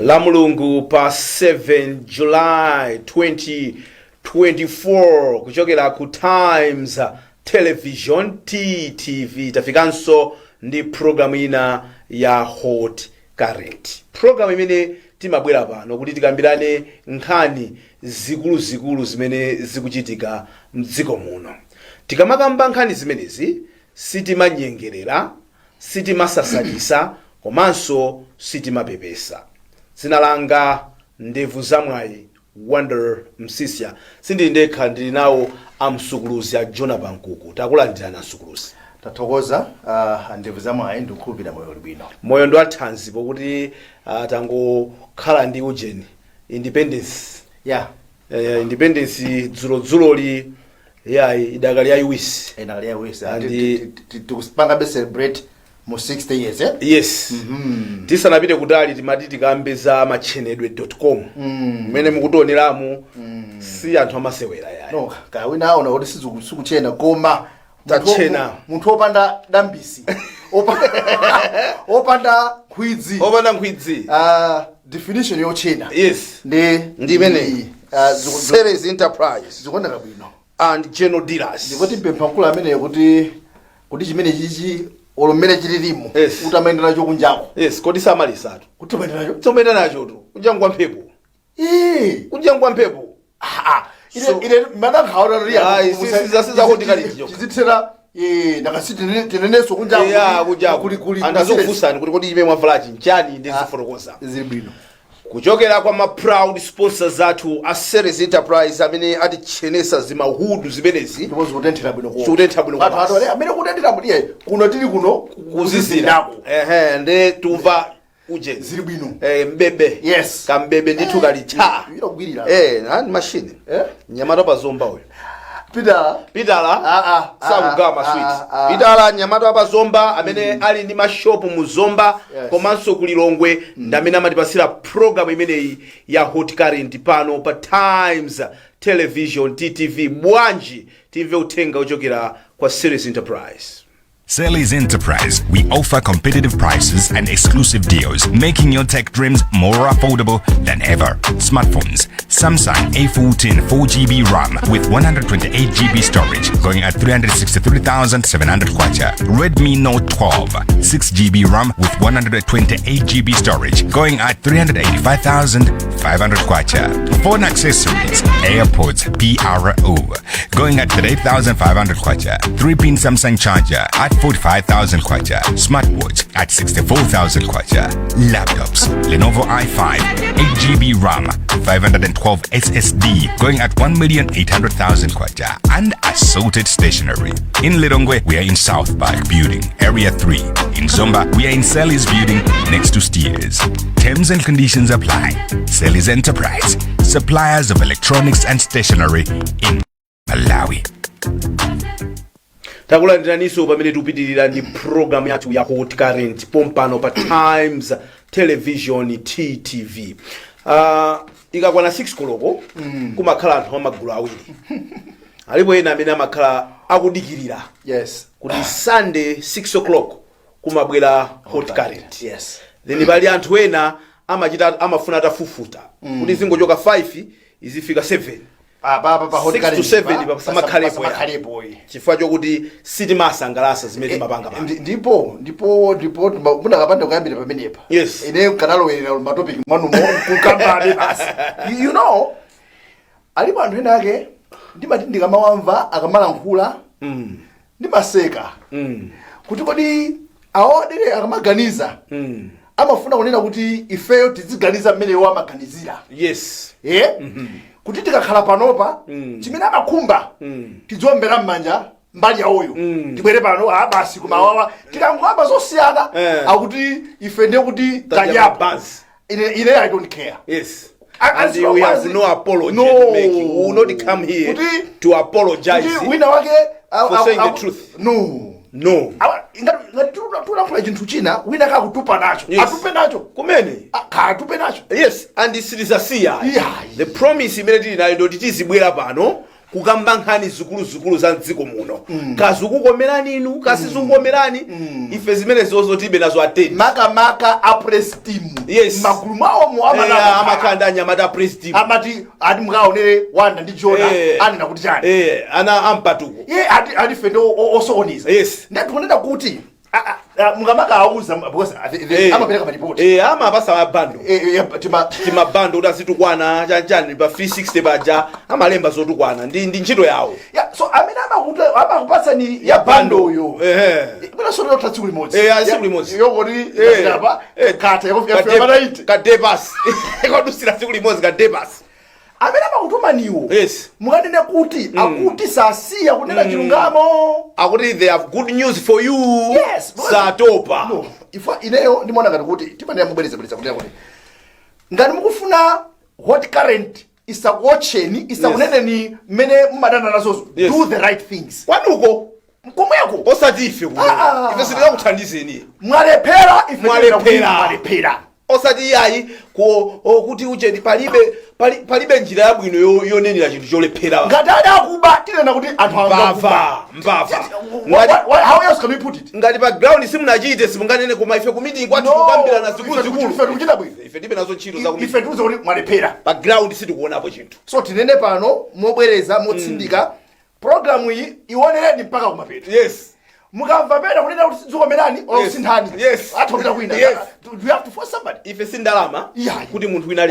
La Mulungu pa 7 July 2024 kuchokera ku Times Television TTV tafikanso ndi program ina ya Hot Current. Program imene timabwera pano kuti tikambirane nkhani zikulu zimene zikuchitika mdziko muno. Tikamakamba nkhani zimenezi sitimanyengerera, sitimasasatisa, komanso sitimapepesa. Dzina langa Ndevu Zamwayi Wonder Msisia. Sindi ndekha ndili nawo amsukuluzi a Jona Bankuku. Takulandirana msukuluzi. Tathokoza Ndevu Zamwayi ndikukhulupirira moyo libwino. Moyo ndo athanzi pokuti tangokhala ndi ujeni independence. Yeah. Independence dzuloli idakali yayiwisi. Idakali yayiwisi. Tikupanga be celebrate mo 60 years, eh? Yes. Tisanapite kutali timati tikambeza machenedwe.com. Mene mukutioneramu si anthu amasewera yayi. No, kawina ona kuti sizikuchena koma tachena munthu opanda dambisi. Opanda khwidzi. Opanda khwidzi. Definition yochena. Yes. Ndi imene Series Enterprise. Zikonda kabwino. And general dealers. Ndikoti mpemphankulu amene kuti chimene chichi olomere chililimo utamenda nacho kunjako. Yes, kodi samalisatu. Kuti utamenda nacho? Tomenda nacho tu. Kunjangwa mphepo. Kunjangwa mphepo. Ile madam haura ria. Siza kuti kalijo. Chizitsera nakasiti teneneso kunjako. Kuli andazofusani kuti kodi ime mwavulachi nchani ndiziforokoza. Zibwino. Kuchokera kwa ma proud sponsors athu a Series Enterprise amene atichenesa zimahudu zimenezi ndipozo kutenthera bwino kwa kutenthera bwino kwa athu amene kutenthera bwino kuno tili kuno kuzizira nde tuva uje zili bwino mbebe yes kambebe ndithu kali cha irogwirira and machine nyamata pa zomba uyo Pitala sakugama sweet Pitala nyamata pa zomba amene ali ndi mashopu mu Zomba komanso kulilongwe ndamene amatipasira program imeneyi ya Hot Current pano pa Times Television TTV. Bwanji timve uthenga uchokera kwa Series Enterprise. Series Enterprise, we offer competitive prices and exclusive deals, making your tech dreams more affordable than ever. Smartphones, Samsung A14 4GB RAM with 128GB storage, going at 363,700 kwacha. Redmi Note 12, 6GB RAM with 128GB storage, going at 385,500 kwacha. Phone accessories, AirPods PRO, going at 38,500 kwacha. 3-pin Samsung charger at 45,000 kwacha. Smartwatch at 64,000 kwacha. Laptops, Lenovo i5, 8GB RAM, 512 SSD, going at 1,800,000 kwacha. And assorted stationery. In Lilongwe, we are in South Park Building, Area 3. In Zomba, we are in Selly's Building, next to Steers. Terms and conditions apply. Selly's Enterprise, suppliers of electronics and stationery in Malawi. Takulandiraniso pamene tupitirira ndi program yathu ya Hot Current pompano pa Times Television TTV. Ikakwana 6 koloko kumakhala anthu amagulu awiri. Alipo ena amene amakhala akudikirira. Yes. Kuti Sunday 6 o'clock kumabwera Hot Current. Yes. Then pali anthu ena amafuna atafufuta. Kuti zingochoka 5 izifika 7. Pa Hot Current 6 to 7 pa makhalepo chifukwa chokuti sitimasangalasa zimene mapanga pa ndipo munakapanda kuyambira pamenepa. Yes. Ine kanalowerera matopic manu kukambane basi. You know, alipo anthu ena ake ndimati ndikamawamva akamalankhula ndimaseka kuti kodi aodere akamaganiza amafuna kunena kuti ifeyo tiziganiza mmene iwo amaganizira. Yes. Kuti tikakhala panopa chimene amakhumba tidzombera mmanja mbali ya uyu tibwere pano basi kumawawa tikangwamba zosiyana akuti ife ndiye kuti tanyapa ine I don't care. Yes. And we have no apology to make. We will not come here to apologize for saying the truth. No. Tunakula chintu china wina kakutupa nacho. Atupe nacho. Kumene. Atupe nacho. Yes, and this is a seer. The promise immediately na ndo titizibwera pano kukamba nkhani zikulu za mdziko muno kazikukomerani inu kasizikukomerani ife zimene zozo tibe nazo ateni maka a press team yes magulu mwawo mu amakanda anyamata a press team amati ati mukaonere Wanda ndi Jona anena kuti chani ana ampatuko ati fendo osooniza yes ndatoneda kuti mungamaka auza because amapereka maripoti amapasa mabando timabando kuti azitukwana chanchani pa 360 paja amalemba zotukwana ndi ntchito yawo so amene amakupatsa ni ya bando yo bwana solo tatsi limodzi asiku limodzi yokoti apa kata kadebas ikadusira tsiku limodzi kadebas amene amakutuma niwo yes mukanene kuti akuti sasiya kunena chilungamo akuti they have good news for you yes satopa no ifa ineyo ndimona ngati kuti tipanera mubwereza kuti ngati mukufuna hot current isakuotcheni isakuneneni mmene mumadana nazozo do the right things kwanuko komweko osati ife kuno ife sitira kuthandizeni mwalephera ife mwalephera osati yayi kuti ujeni palibe njira yabwino yonenera chinthu cholephera ngati akuba tinena kuti anthu mbava how else can we put it ngati pa ground simunachite simunganene koma ife ku meeting kwathu kukambirana zikulu ife tikuchita bwino ife tibe nazo ntchito za ife tiuze kuti mwalephera pa ground sitikuonapo chinthu so tinene pano mobwereza motsindika programu iyi ionereni mpaka kumapeto yes mukamva pena kunena kuti sizikomerani or sinthani yes atopita kwina yes you have to force somebody ife sindalama kuti munthu wina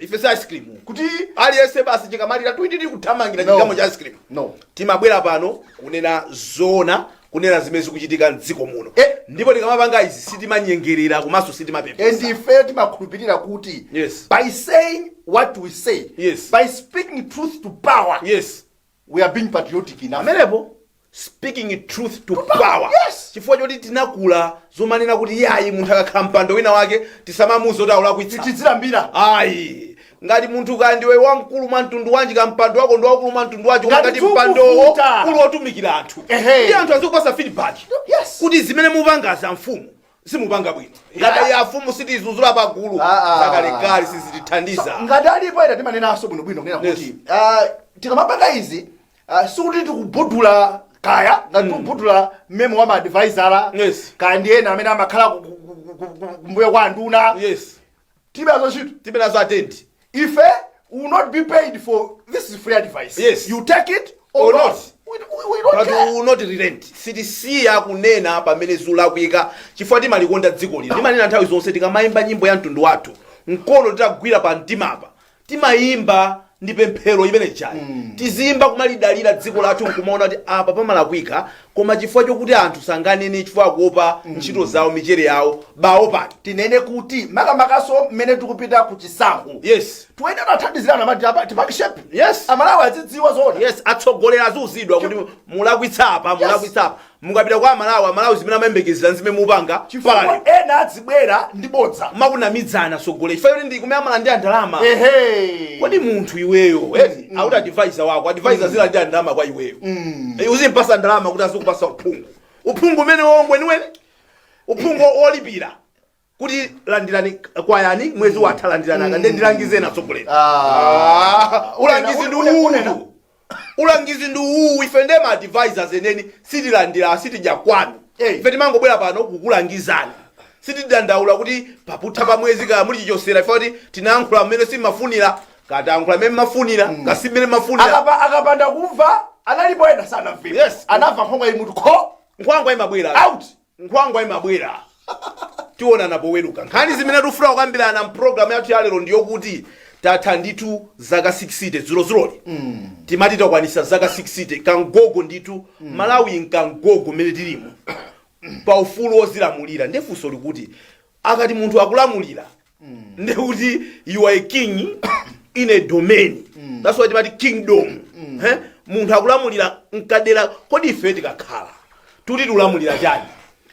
ife si ice cream kuti aliyese basi chikamalira twititi kuthamangira chigamo cha ice cream no timabwera pano kunena zona kunena zimene zikuchitika mdziko muno ndipo tikamapanga izi sitimanyengerera komanso sitimapepesa and ife timakhulupirira kuti yes by saying what we say yes by speaking truth to power yes we are being patriotic enough amenepo speaking truth to power yes chifukwa choti tinakula zomanena kuti yayi munthu akakhala mpando wina wake tisamamuze kuti akulakwitsa tizilambira ayi ngati munthu kandiwe wamkulu mwa mtundu wanji ka mpando wako ndi wakulu mwa mtundu wanji ngati mpandowo uli wotumikira anthu ndi anthu azikupasa feedback yes kuti zimene mupangaza mfumu simupanga bwino ngati ya mfumu sitizuzula pagulu zakalekale sizitithandiza ngati alipo ena timanenaso bwinobwino kunena kuti tikamapanga izi sikuti tikubudula kaya ngati tikubudula mmemo wa maadvisor kaya ndi ena amene amakhala kumbuyo kwa nduna yes tibe nazo attend ife will not be paid for this is free advice yes you take it or not we don't care will not relent sitisiya kunena pamene zulakwika chifukwa timalikonda dziko lino timanena nthawi zonse tikamayimba nyimbo ya mtundu wathu mkono titagwira pa mtimapa timayimba ndi pemphero imene chani tizimba kumalidalira dziko lathu nkumaona kuti apa pamalakwika koma chifukwa chokuti anthu sanganene chifukwa kuopa ntchito zawo michere yawo bawo pati tinene kuti makamakaso mmene tikupita ku chisankho yes tuyenera athandizirana mati tipakishepe yes amalawi azidziwa zona yes atsogolera aziuzidwa kuti mulakwitsapa mukapita kwa amalawi zimene amayembekezera zimene mupanga chifukwa ena adzibwera ndi bodza makunamidzana sogolera chifukwa kuti ndi kumene amalandira ndalama kodi munthu iweyo akuti advisor wako advisor zilandira ndalama kwa iweyo uzimpasa ndalama kuti azikupasa uphungu umene wongweniweni uphungu olipira kuti landirani kwayani mwezi watha landirananga ndi ndilangizeni atsogolera ulangizi ndi uwu ife ndema advisors eneni sitilandira sitidya kwanu ife timangobwera pano kukulangizani sitidandaula kuti paputha pa mwezi kaya muli chichosera ife kuti tinayankhula mmene simafunira katankhula mmene mafunira kasi mmene mafunira akapanda kumva analipo ena sanamve yes anamva nkhwangwa ili mutu kho nkhwangwa imabwera out nkhwangwa imabwera tiona napo weruka nkhani zimene tikufuna kukambirana mpulogalamu yathu ya lero ndiyokuti tatha ndithu zaka 60 zulozuloli timati takwanisa zaka 60 kangogo ndithu malawi nkangogo mmene tilimo pa ufulu wozilamulira ndefunso likuti akati munthu akulamulira ndekuti you are a king in a domain that's why timati kingdom munthu akulamulira nkadera kodi ife tikakhala tuti tulamulira chani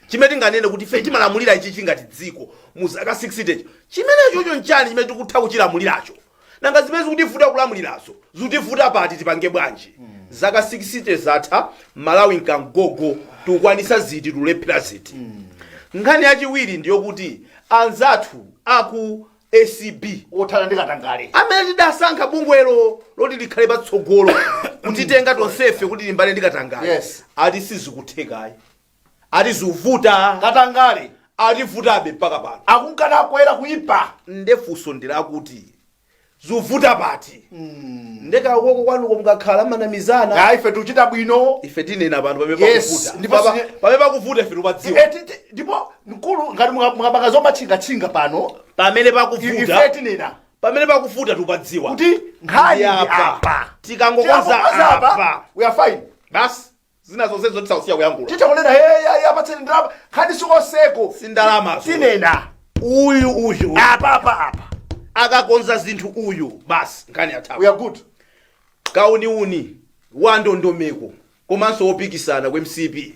chimene tinganene kuti ife timalamulira ichi chingati dziko mu zaka 60 chimene chocho nchani chimene tikutha kuchilamuliracho nanga zimene zikutivuta kulamulirazo zikutivuta pati tipange bwanji zaka 60 zatha malawi nkangogo tukwanisa ziti tulephera ziti nkhani yachiwiri ndiyokuti anzathu aku ACB othala ndikatangale amene tidasankha bungwelo loti likhale patsogolo kutitenga tonsefe kuti limbane ndikatangale. Yes. Ati sizikuthekayi, ati zivuta katangale ativutabe mpaka pano akunkana akwera kuipa ndefunso ndirakuti zivuta pati ndeka ukoko kwanuko mukakhala manamizana ife tuchita bwino ife tinena pano Yes, pamene pakuvuta ife tupadziwa ndipo mkulu ngati mukabanga zomachinga pano pamene pakuvuta ife tinena pamene pakuvuta tupadziwa kuti nkhani apa tikangokonza apa we are fine basi zina zonse zotisausiya kuyangula tichakunena hey apatseni ndalama khadi sikoseko sindalama tinena uyu apa akakonza zinthu uyu basi nkhani yathawa. we are good kauniuni wandondomeko komanso wopikisana kwe MCP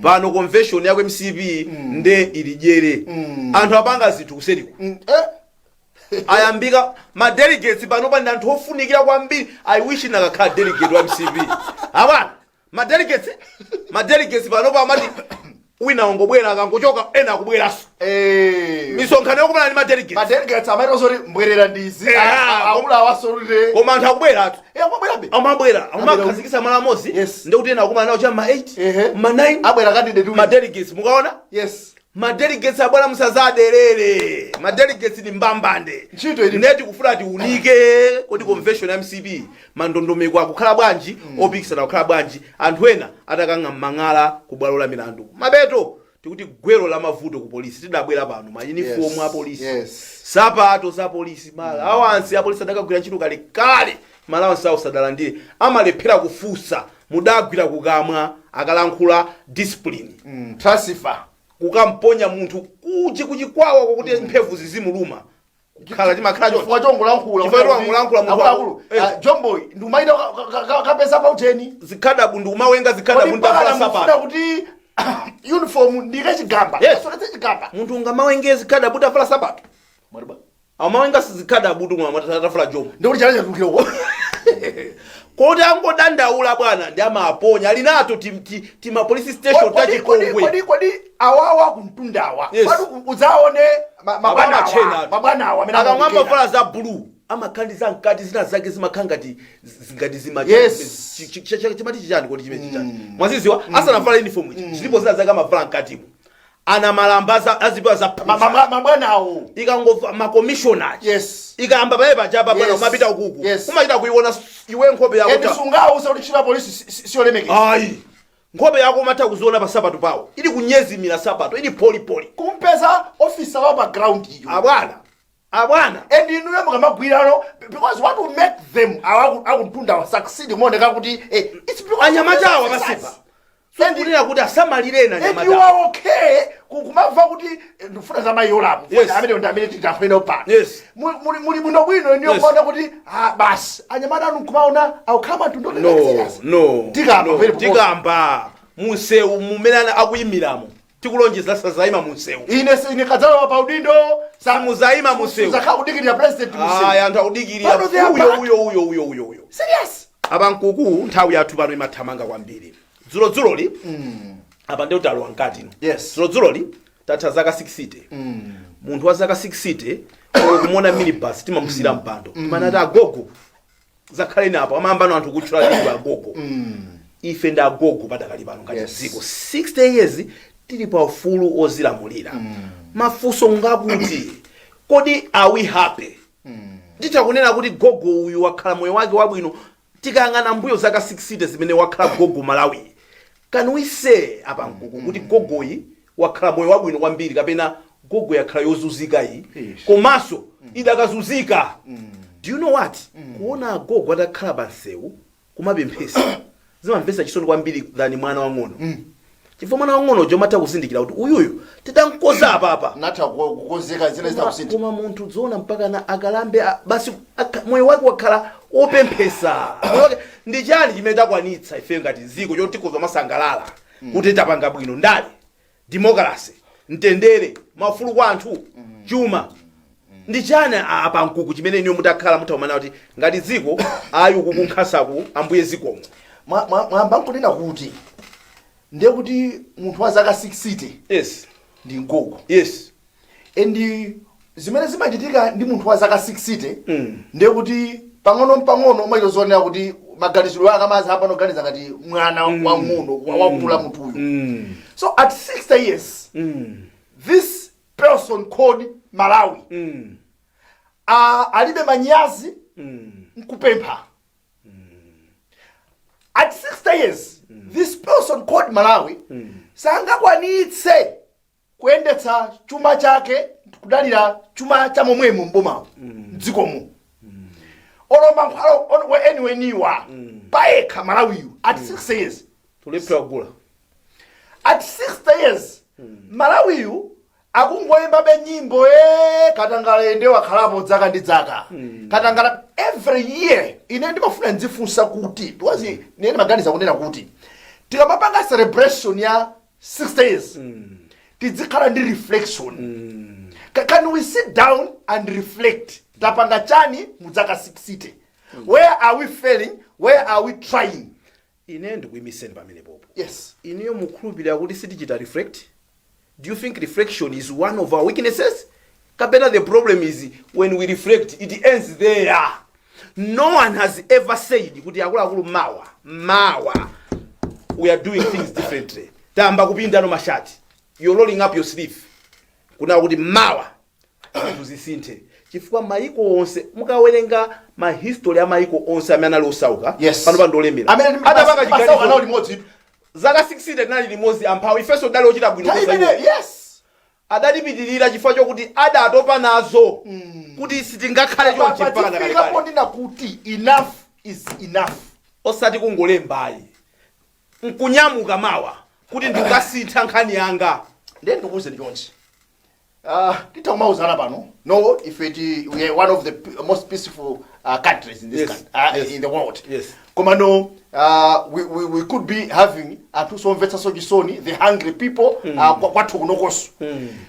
pano convention ya kwe MCP nde ilidyere anthu apanga zinthu kuseriko ayambika ma delegates pano pa anthu ofunikira kwambiri. I wish nakakhala delegate wa MCP abana ma delegates pano pa amati wina ongobwera akangochoka ena akubweranso misonkhano yokumana ndi ma delegates amaita zoti mbwerera ndizi akula awasolule koma anthu akubweratu akubwerabe amabwera amakhazikisa mala amozi ndekuti ena akumana nawo cha ma 8 ma 9 abwera candidate ma delegates mukaona yes ma delegates abwera musazaderere ma delegates ni mbambande ntchito ili ndeti kufuna tiunike kodi convention ya MCP mandondomeko akukhala bwanji opikisana kukhala bwanji anthu ena atakanga mmang'ala kubwalo la milandu mabeto tikuti gwero la mavuto ku polisi tidabwera pano ma uniform a polisi sapato za polisi mala awansi a polisi adakagwira ntchito kale malawansi awo sadalandire amalephera kufusa mudagwira kukamwa akalankhula discipline transfer kukamponya munthu kuchikwawa kwakuti mphevu zizimuluma kukhala timakhala chongolankhula jomboy ndumaita kapesa pauteni zikhadabu ndikumawenga zikhadabu ndafala sapato kuti uniform ndike chigamba chigamba munthu ungamawenge zikhadabu ndafala sapato amawenga zikhadabu ndumwatafula jombo ndikuti chalacha tukiro kodi angodandaula bwana ndi amaponya alinato tima police station tachikongwe kodi awawa kuntundawa udzaone mabwanawa amene akamwamba vala za blue amakhandiza mkati zina zake zimakhangati zingati chimati chichani kodi chimene chichani mwaziziwa asanavala uniform ichi zilipo zina zake amavala mkatimo ana malamba azipewa za mabwanawo ikangova ma commissioner ikamba pale pachapa bwana umapita ukuku umachita kuiona iwe nkhope yako ta sungawo usaulichira polisi siolemekeza ayi nkhope yako umatha kuziona pa sapato pawo ili kunyezimira sapato ili poli kumpeza officer wa background iyo abwana and inuyo mukamagwirano because what will make them akuntunda succeed moneka kuti it's because anyamatawa masipa sokulira kuti asamalirena nyamata you are okay kumava kuti ndifuna za mayolapo amene ndamene titafuna upana muli bwino ndiyo kuona kuti basi anyamata anu kumaona aukhama tundolela no tikamba munsewu mumene akuyimiramo tikulonjeza sazaima munsewu ine kadzala pa udindo samuzaima munsewu zakudikirira president munsewu anthu akudikirira uyo serious abankuku nthawi yathu pano imathamanga kwambiri dzuloli apa ndi utalo wankati dzuloli tatha zaka 60 munthu wa zaka 60 kumona minibus timamusira mpando timanati agogo zakhaleni apo amambano anthu kutchula liwu agogo ife ndi agogo patakali pano ngati dziko 60 years tili pa ufulu ozilamulira mafunso ngakuti kodi are we happy nditakunena kuti gogo uyu wakhala moyo wake wabwino tikangana mbuyo zaka 60 zimene wakhala gogo Malawi can we say apa nkuku kuti gogoyi wakhala moyo wabwino kwambiri kapena gogo yakhala yozuzika iyi komanso idakazuzika do you know what kuona gogo atakhala pansewu kumapemphesa zimamvesa chisoni kwambiri than mwana wang'ono chifukwa mwana wang'ono jomata kuzindikira kuti uyuyu titankoza apa natha kukonzeka zina zitakusindika koma munthu dzona mpaka na akalambe basi moyo wake wakhala opemphesa ndi chani chimene takwanitsa ife ngati dziko choti tikoza masangalala kuti tapanga bwino ndale democracy mtendere mafulu kwa anthu chuma ndi chani apa nkuku chimene niyo mutakhala mutaumana kuti ngati dziko ayi kukunkhasaku ambuye zikomo mwamba nkunena kuti ndiye kuti munthu wa zaka 60 yes ndi gogo yes and zimene zimachitika ndi munthu wa zaka 60 ndiye kuti pang'ono umayitozonera kuti maganizidwe ake amazi hapa noganiza ngati mwana wang'ono wakula munthuyu. So at 60 years this person called Malawi alibe manyazi nkupempha. At 60 years this person called Malawi sangakwanitse kuyendetsa chuma chake kudalira chuma cha momwemo mboma mdzikomo. Olomba mphalo anyway niwa paeka Malawi at 60 years tulipa gula. At 60 years Malawi akungoyimba be nyimbo katangala ndewa khalapo dzaka ndi dzaka. Katangala every year ine ndimafuna ndzifunsa kuti twazi nene maganiza kunena kuti tikamapanga celebration ya 60 years tizikhala ndi reflection. Can we sit down and reflect tapanga chani mudzaka 60? Where are we failing? Where are we trying? Ine ndikuyimiseni pamene popo. Yes. Iniyo mukhulupirira kuti sitichita reflect? Do you think reflection is one of our weaknesses? Kapena the problem is when we reflect it ends there. No one has ever said kuti akulu mawa we are doing things differently. Tamba kupinda no mashati. You're rolling up your sleeve. Kuna kuti mawa tuzisinthe. Chifukwa maiko onse mukawerenga ma history ya maiko onse amene alosauka pano pandolemera. Adapanga chiganizo nawo limodzi. Zaka 60 nali limodzi amphawi ifeso dali ochita bwino kusa. Yes. Adalipitirira chifukwa chokuti adatopa nazo kuti sitingakhale chonchi mpaka nakale. Ndina kuti enough is enough. Osati kungolembayi. Nkunyamuka mawa kuti ndikasintha nkhani yanga. Then ndikuze chonchi. Titaumauza pano. No, if we are one of the most peaceful countries in this country, in the world. Yes. Komano, we could be having the hungry people.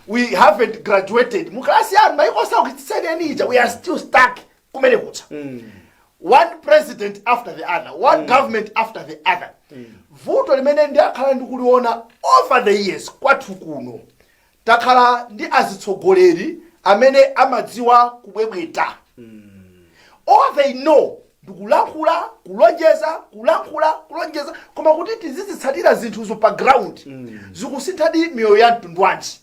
We haven't graduated. We are still stuck. One president after the other, one government after the other. Voto limene ndi akhala ndikuliona over the years kwathu kuno. Takhala ndi azitsogoleri amene amadziwa kubwebweta. All they know ndikulankhula kulonjeza koma kuti tizitsatira zinthu zo pa ground zikusinthadi miyoyo ya mtundu wanji.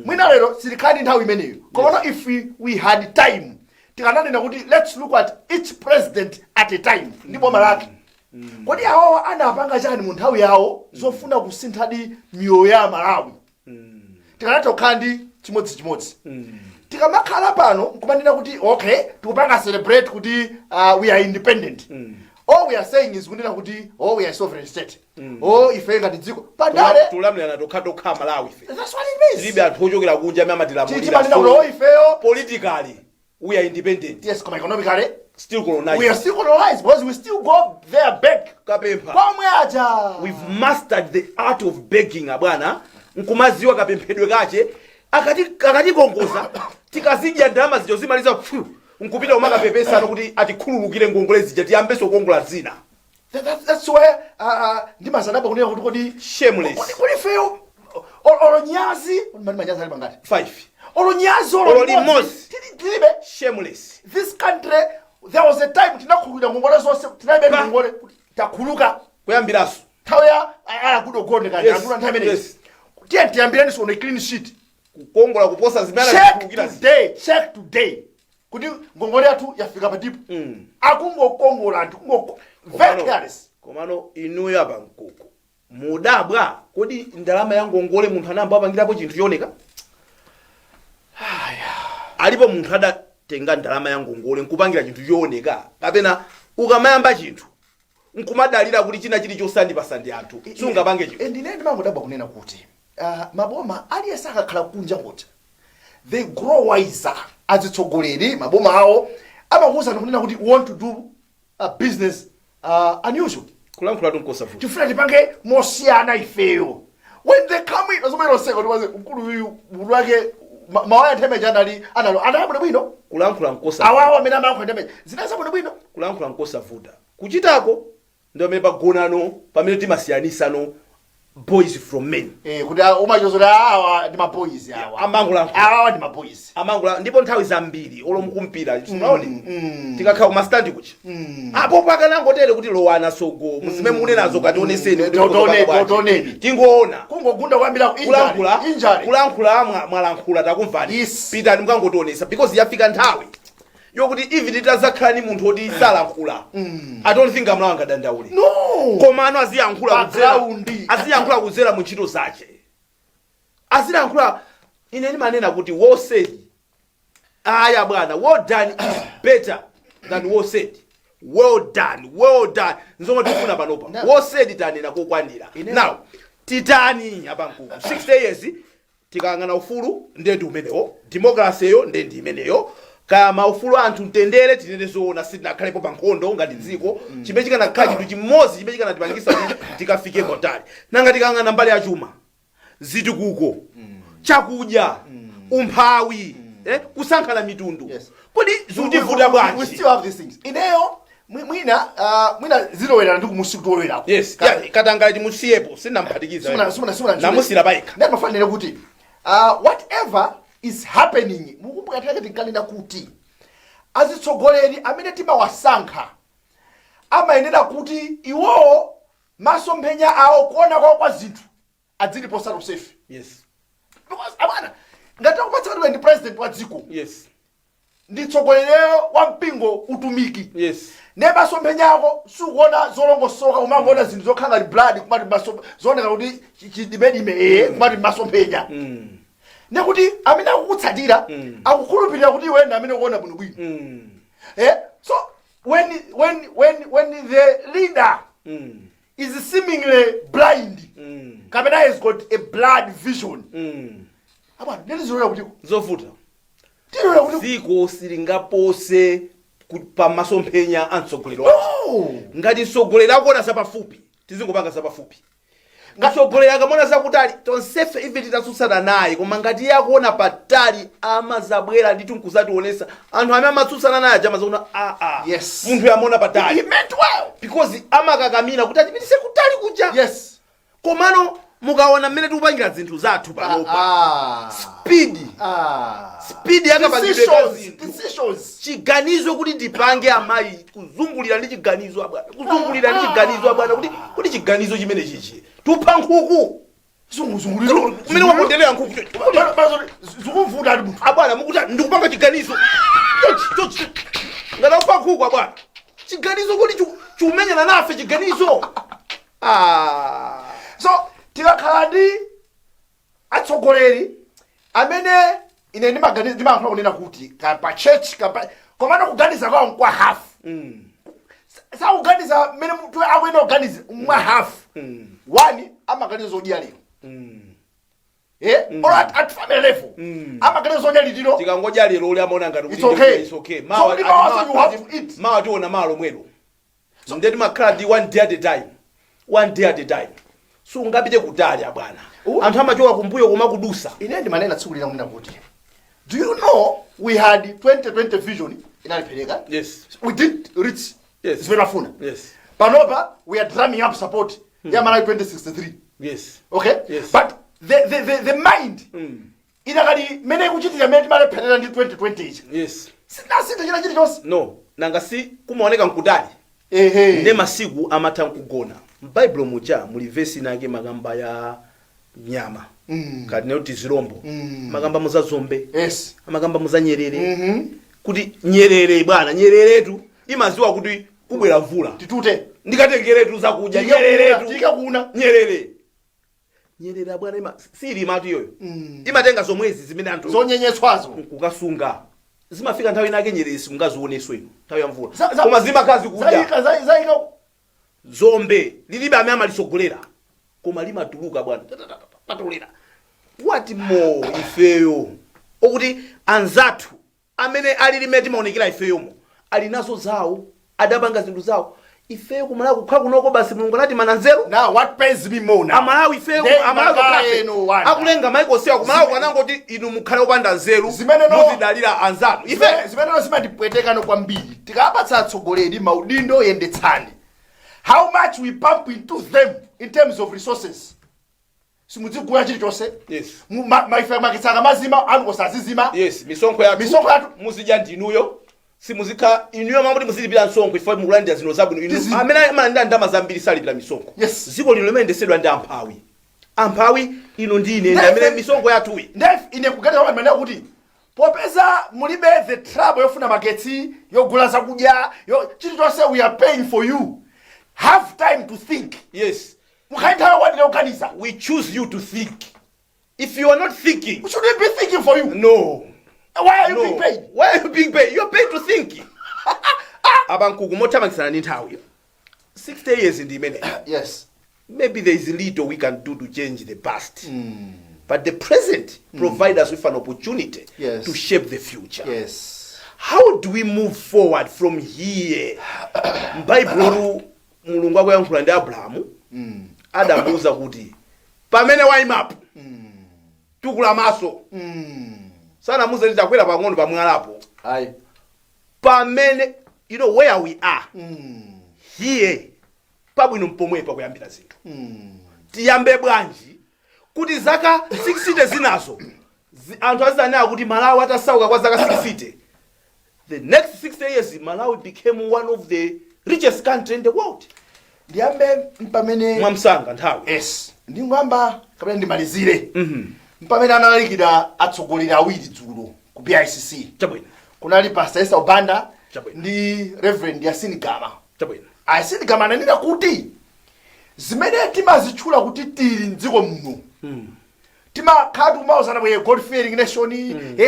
Mwina lero silikali nthawi imeneyo. Koma if we had time tikananena kuti let's look at each president at a time ndipo malaki. Kodi awo anapanga chani mu nthawi yawo zofuna kusinthadi miyoyo ya Malawi. Tikanati okhandi chimodzi. Tikamakhala pano kumanena kuti okay tikupanga celebrate kuti we are independent. All we are saying is kunena kuti we are sovereign state. Ife ngati dziko padale tulamulana tokha Malawi ife. That's what it means. Libe athochokera kunja amatilamulira. Ifeyo politically we are independent. Yes, economically still colonized. We are still colonized because we still go there back. Kapempa. We've mastered the art of begging abwana. Nkumaziwa kapemphedwe kache akatikongoza tikazidya ndalama zijo zimaliza nkupita umakapepesa kuti atikhululukire ngongole zija tiyambeso kukongola zina. That's where ndimasanaba kunena kuti kodi shameless. Kodi feyo olonyazi manyazi ali mangati 5 olonyazi olimosi tilibe shameless. This country there was a time tinakhulukira ngongole zonse tinabe ngongole takhuluka kuyambiraso tawya akudogonde kanje akula nthawi imeneyo. Tiyambirani so on a clean sheet. Kukongola kuposa zimene check today. Kuti ngongole yathu yafika patipo. Akungokongola anthu very careless. Komano inuyo apa nkoko. Mudabwa kodi ndalama ya ngongole munthu anamba apangirapo chinthu chioneka? Alipo munthu adatenga ndalama ya ngongole nkupangira chinthu chioneka kapena ukamayamba chinthu nkumadalira kuti china chili chosandipasa ndi anthu sungapange chinthu. Ndine ndimangodabwa kunena kuti maboma aliyesa akakhala kunja ngoti they grow wiser azitsogoleri maboma awo amakuza kunena kuti want to do a business unusual kulankhula tunkosafu tifuna tipange mosiyana ifeyo when they come in azomero seko ndiwaze mkulu uyu mulwake mawaya ntemeja analo bwino kulankhula nkosa awawa amene amankho ntemeja zinasa bwino kulankhula nkosa vuta kuchitako ndio meba gonano pamene timasiyanisa no boys from men. Kuti umachozera awa ndi maboys awa. Amangula. Awa ndi maboys. Amangula ndipo nthawi zambiri olomukumpira tinaone. Tikakhala kuma stand kuchi. Apo pakanangotere kuti lowana sogo. Musime munenazo kationeseni. Toneni. Tingoona. Kungogunda kwambira kulankhula mwalankhula takumvani. Pita mukangotionesa because yafika nthawi. Yokuti even itazakhala ni munthu oti salankhula. I don't think amlanga dandaule. No. Komano aziyankhula kuzera mu ntchito zache. Aziyankhula ine ndimanena kuti well said. Aya bwana, well done is better than well said. Well done. Nzomwe tikufuna panopa. Well said tanena kokwanira. Now, titani abankuku. 60 years tikangana ufulu ndendi umenewo. Democracy yo ndendi imeneyo. Kama ufulu anthu mtendere tinene zoona sitinakhalepo pa nkhondo ngati dziko chimene chikanakhala chinthu chimodzi chimene chikanatipangisa kuti tikafike kotali nanga tikangana mbali ya chuma zitukuko chakudya umphawi kusankhana mitundu kodi zikutivuta bwanji. We still have these things. Ineyo mwina zilowera ndi kumusiku tolowera. Yes, katanga timusiyepo sinampatikiza namusira baika ndimafanira kuti whatever is happening mukumbuka take tinkanena kuti azitsogoleri amene timawasankha amayenera kuti iwo masomphenya awo kuona kwa zinthu adzilipo safe. Yes, because abana ngati akupatsa ndi president wa dziko. Yes, ndi tsogolerero wa mpingo utumiki. Yes, ne masomphenya ako sukuona zolongosoka umangoona zinthu zokhanga blood kumati zooneka kuti chidimedime kumati masomphenya. Nekuti amene akukutsatira akukhulupirira kuti iwe amene ukuona bwino bwino. So when the leader is seemingly blind, kapena has got a blood vision. Abana ndizolera kuti zovuta. Tilolera kuti dziko silingapose pa masomphenya amtsogoleri wake. Ngati mtsogoleri akuona zapafupi tizingopanga zapafupi. Mtsogoleri akamona zakutali tonsefe ife titasutsana naye koma ngati yakuona patali amazabwera ndi tunkuzationesa anthu amene amatsutsana naye ajama zakuona yes, munthu yamona patali. He meant well because amakakamina kuti atipitise kutali kuja. Yes. Komano mukaona mmene tikupangira zinthu zathu panopa. Speed yakapangidwa decisions. Chiganizo kuti ndipange amayi kuzungulira ndi chiganizo abwana. Kuti chiganizo chimene chichi. Tupa nkhuku. Zunguliro. Kumene wapondelera nkhuku. Zikumvuta ali munthu. Abwana mukuti ndikupanga chiganizo. Ngala upa nkhuku abwana. Chiganizo kuti chumenyana nafe chiganizo. So tikakhala ndi atsogoleri amene ine ndimaganiza kunena kuti pa church komano kuganiza kwawo kwa half. Sakuganiza mmene munthu akuyenda kuganiza mwa half. One amaganiza zodya lero. Or at family level. Amaganiza zodya lero. Tikangodya lero uli amaona ngati kuti it's okay. Mawa you have to eat. Mawa tiona malo mwero. So ndeti makhala di one day at a time. So ungapite kutali abwana. Anthu amachoka kumbuyo koma kudusa. Ine ndimanena tsikulira kunena kuti. Do you know we had 2020 vision inalipereka? Yes. We did reach. Yes. Zimenafuna. Yes. Panopa we are drumming up support. Yamala 2063. Yes. Okay? Yes. But the mind inakali mene kuchitira mene timaleperera ndi 2020. Yes. Sinasintha china chilichonse. No. Nanga si kumaoneka nkutali. Ne masiku amatha kugona. M'Bible muja muli verse nake magamba ya nyama. Kati noti zirombo. Magamba muza zombe. Yes. Magamba muza nyerere. Kuti nyerere bwana, nyereretu imaziwa kuti kubwera mvula. Titute. Ndikatengeretu zakudya nyereretu. Tikakuna. Nyerere bwana siri imatu yoyo. Imatenga zomwezi zimene anthu zonyenyetswazo kukasunga. Zimafika nthawi nake nyerere simungazioneso ino. Nthawi ya mvula. Koma zimakazi kudya. Zaika Zombe lilibe amene amalisogolera koma limatuluka bwana patolera. What more ifeyo okuti anzathu amene ali limeti maonekera ifeyomo ali nazo zawo adapanga zinthu zawo ifeyo kumala kukhala kunoko basi mulungu anati mananzeru. Now what pays me more now? Amalawi ifeyo amalawi akulenga maiko sewa kumala kwanangoti inu mukhale opanda nzeru muzidalira anzathu ife zimene zimatipwetekano kwambiri tikapatsa atsogoleri maudindo yendetsani. How much we pump into them in terms of resources. simudzigula chilichonse. Yes. Maife makitsaka mazima anu osazizima. Yes, misonkho yathu muzidya ndinuyo. Simuzika inuyo mamudi muzilipira msonkho ifo mukulanda zino zabwino inu amene amalanda ndama zambiri salipira misonkho. Yes. Ziko lino limendesedwa ndi amphawi. Amphawi ino ndine amene misonkho yathuyi. Ndef ine kugata kwa manena kuti popeza mulibe the trouble yofuna magetsi yogula zakudya chilichonse we are paying for you. Have time to think. Yes. Mukaita wadile ukaniza. We choose you to think. If you are not thinking, we shouldn't be thinking for you. No. Why are you being paid? Why are you being paid? You're paid to think. Abankugu motamakisana n'nthawi. 60 years in the minute. Yes. Maybe there is little we can do to change the past. But the present provides us with an opportunity to shape the future. Yes. How do we move forward from here? Bible mulungu akuyankhula ndi Abrahamu adamuuza kuti pamene waimapo tukula maso sana muze litakwera pang'ono pamwalapo ayi pamene you know where we are here pabwino mpomwepa kuyambira zinthu tiyambe bwanji kuti zaka 60 zinazo anthu azanena kuti Malawi atasauka kwa zaka 60 the next 60 years Malawi became one of the richest country in the world. Ndiyambe mpamene mwamsanga nthawi. Yes. Ndingwamba kapena ndimalizire. Mpamene analikida atsogoleri awiri dzulo ku BICC. Chabwino. Kunali Pastor Esther Obanda Chabwino. ndi Reverend Yasini Gama. Chabwino. Yasini Gama ananena kuti zimene timazitchula kuti tili mdziko muno. Timakhala kumauzana bwe God fearing nation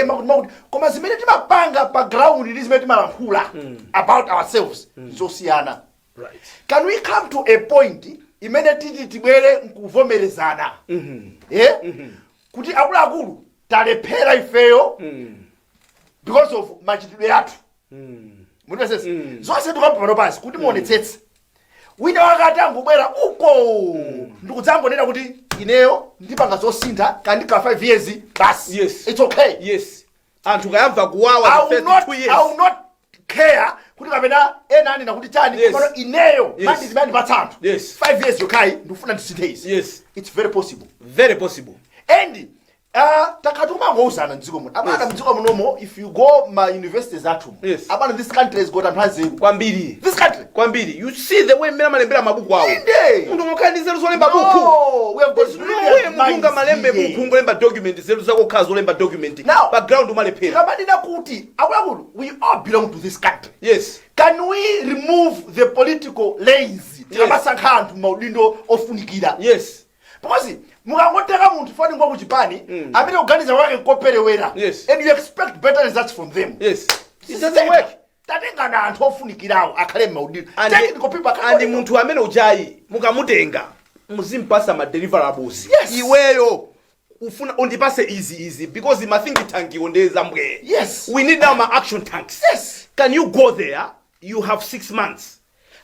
makuti koma zimene timapanga pa ground ndi zimene timalankhula about ourselves zosiyana. Right. Can we come to a point imene tibwere nkuvomerezana kuti akuluakulu talephera ifeyo because of machitidwe athu munipesesa zonse tukampano pansi kuti muonetsetse wina wakati angobwera uko ndikudzangonena kuti ineyo ndipanga zosintha kandikhala 5 years basi. Yes. It's okay. Yes. Anthu kayamva kuwawa 32 years. I will not care kuti kapena ena anena kuti chani kono ineyo mandi zimene patsanthu 5 years yokai ndifuna ndisinthe izi. Yes. It's very possible. Very possible. And takatuma ngouzana mdziko muno abana mdziko munomo if you go my universities athu abana this country has got anthu azelu kwambiri. This country kwambiri you see the way mmene malembera mabuku awo munthu mukhani nzeru zolemba buku. No, we have got mukunga malembe buku ngolemba document nzeru zakokhala zolemba document background umalephera. kamadina kuti akuluakulu we all belong to this country. Yes. Can we remove the political lazy tikabasankha anthu maudindo ofunikira? Yes. Because mukangoteka munthu fani ngwa kuchipani amene kuganiza kwake nkoperewera and you expect better results from them. Yes. It doesn't work. Tatengana anthu ofunikirawo akhale maudindo andi munthu amene ujayi mukamutenga muzimpasa ma deliverables. Yes. Iweyo ufuna undipase easy because my think tank ondeza mbwe. Yes. We need now my action tanks. Yes. Can you go there? You have 6 months.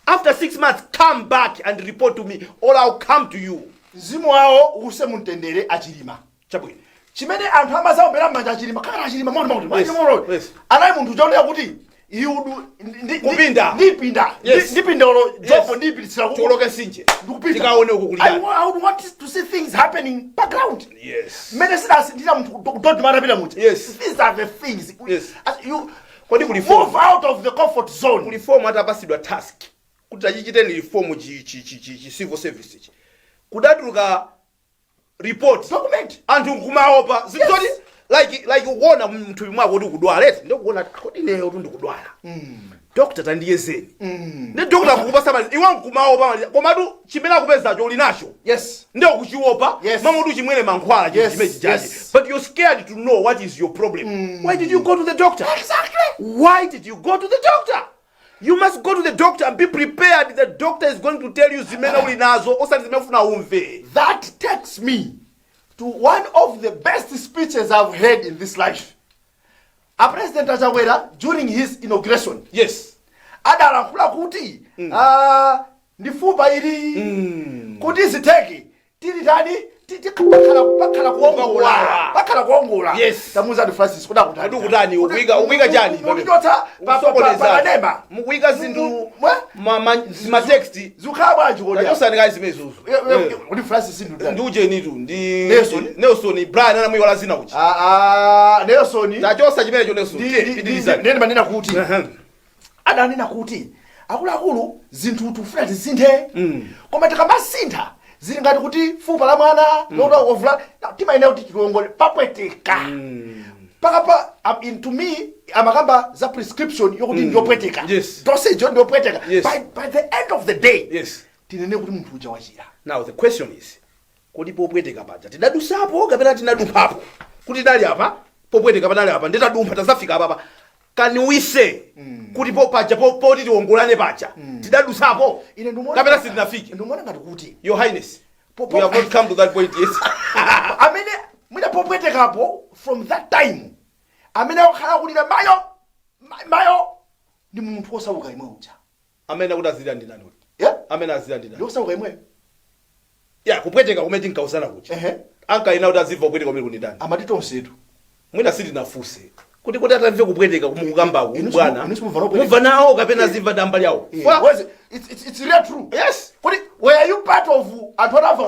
After 6 months, come back and report to me, or I'll come to you. Mzimu wawo use mutendere achilima. Chabwino. Chimene anthu amazaombera manja achilima kakana achilima mauti. Yes. Anayi munthu chaonera kuti ndipinda olo jopo ndipititsira kuloka sinje. Ndikupita. Tikaone uko kulidani. I would want to see things happening background. Yes. Mene sidasindira munthu don't marapira muti. Yes. These are the things. Yes. You Kodi move out of the comfort zone. Reform atapasidwa task. Kuti achichiteni reform civil service. Kudatuluka report document anthu kumaopa zitoti like uwona mnthu mwako kuti kudwala leti ndikuona kodi lero ndikudwala doctor tandiyezeni ne doctor kukupasa mali iwe kumaopa komatu chimene akupezacho uli nacho ndio kuchiopa mamudu chimwene mankhwala chimene chijaje but you're scared to know what is your problem. Why did you go to the doctor? Exactly. Why did you go to the doctor? You must go to the doctor and be prepared. The doctor is going to tell you zimene uli nazo osati zimefuna umve. That takes me to one of the best speeches I've heard in this life. A President Ajawera during his inauguration. Yes. Adalankhula kuti ndifupa ili kuti ziteke tili tani pakhala kuongola Yes. tamuza ndi Francis kuda kutani kutani ubika chani mukichotsa pa mukuika zinthu ma text zikhala bwanji kodi tachosani kazi zimenezo kuti Francis ndiujenitu ndi Nelson Brian anamwikola zina uchi Nelson tachosa chimenecho Nelson nene manena kuti adanena kuti akuluakulu zinthu tufuna tizinthe koma tikamasintha zili ngati kuti fupa la mwana nokuti ovula timayenera kuti chilongole papweteka pakapa to me amakamba za prescription yokuti ndiyopweteka dosage ndiyopweteka by the end of the day tinene kuti munthu uja wachira. Now the question is kodi popweteka paja tidadusapo kapena tinadumphapo kuti dali apa popweteka panali apa nditadumpha tazafika apa can we say kuti popaja poti tiwongolane paja tidadusapo kapena sitinafike ndimona ngati kuti Your Highness we have not come to that point yet. amene mwina popwetekapo from that time amene akhala kulira mayo ndi munthu osauka imwe uja amene akuti azira ndi nani amene azira ndi nani osauka imwe kupweteka kumene tinkausana kuchi ankaina kuti azimva kupweteka kumene kuni ndani amati tonsetu mwina sitinafuse kuti atamve kupweteka kumukambako bwana mumva nawo kapena zimva damba lyawo it's really true. Yes. Were you part of another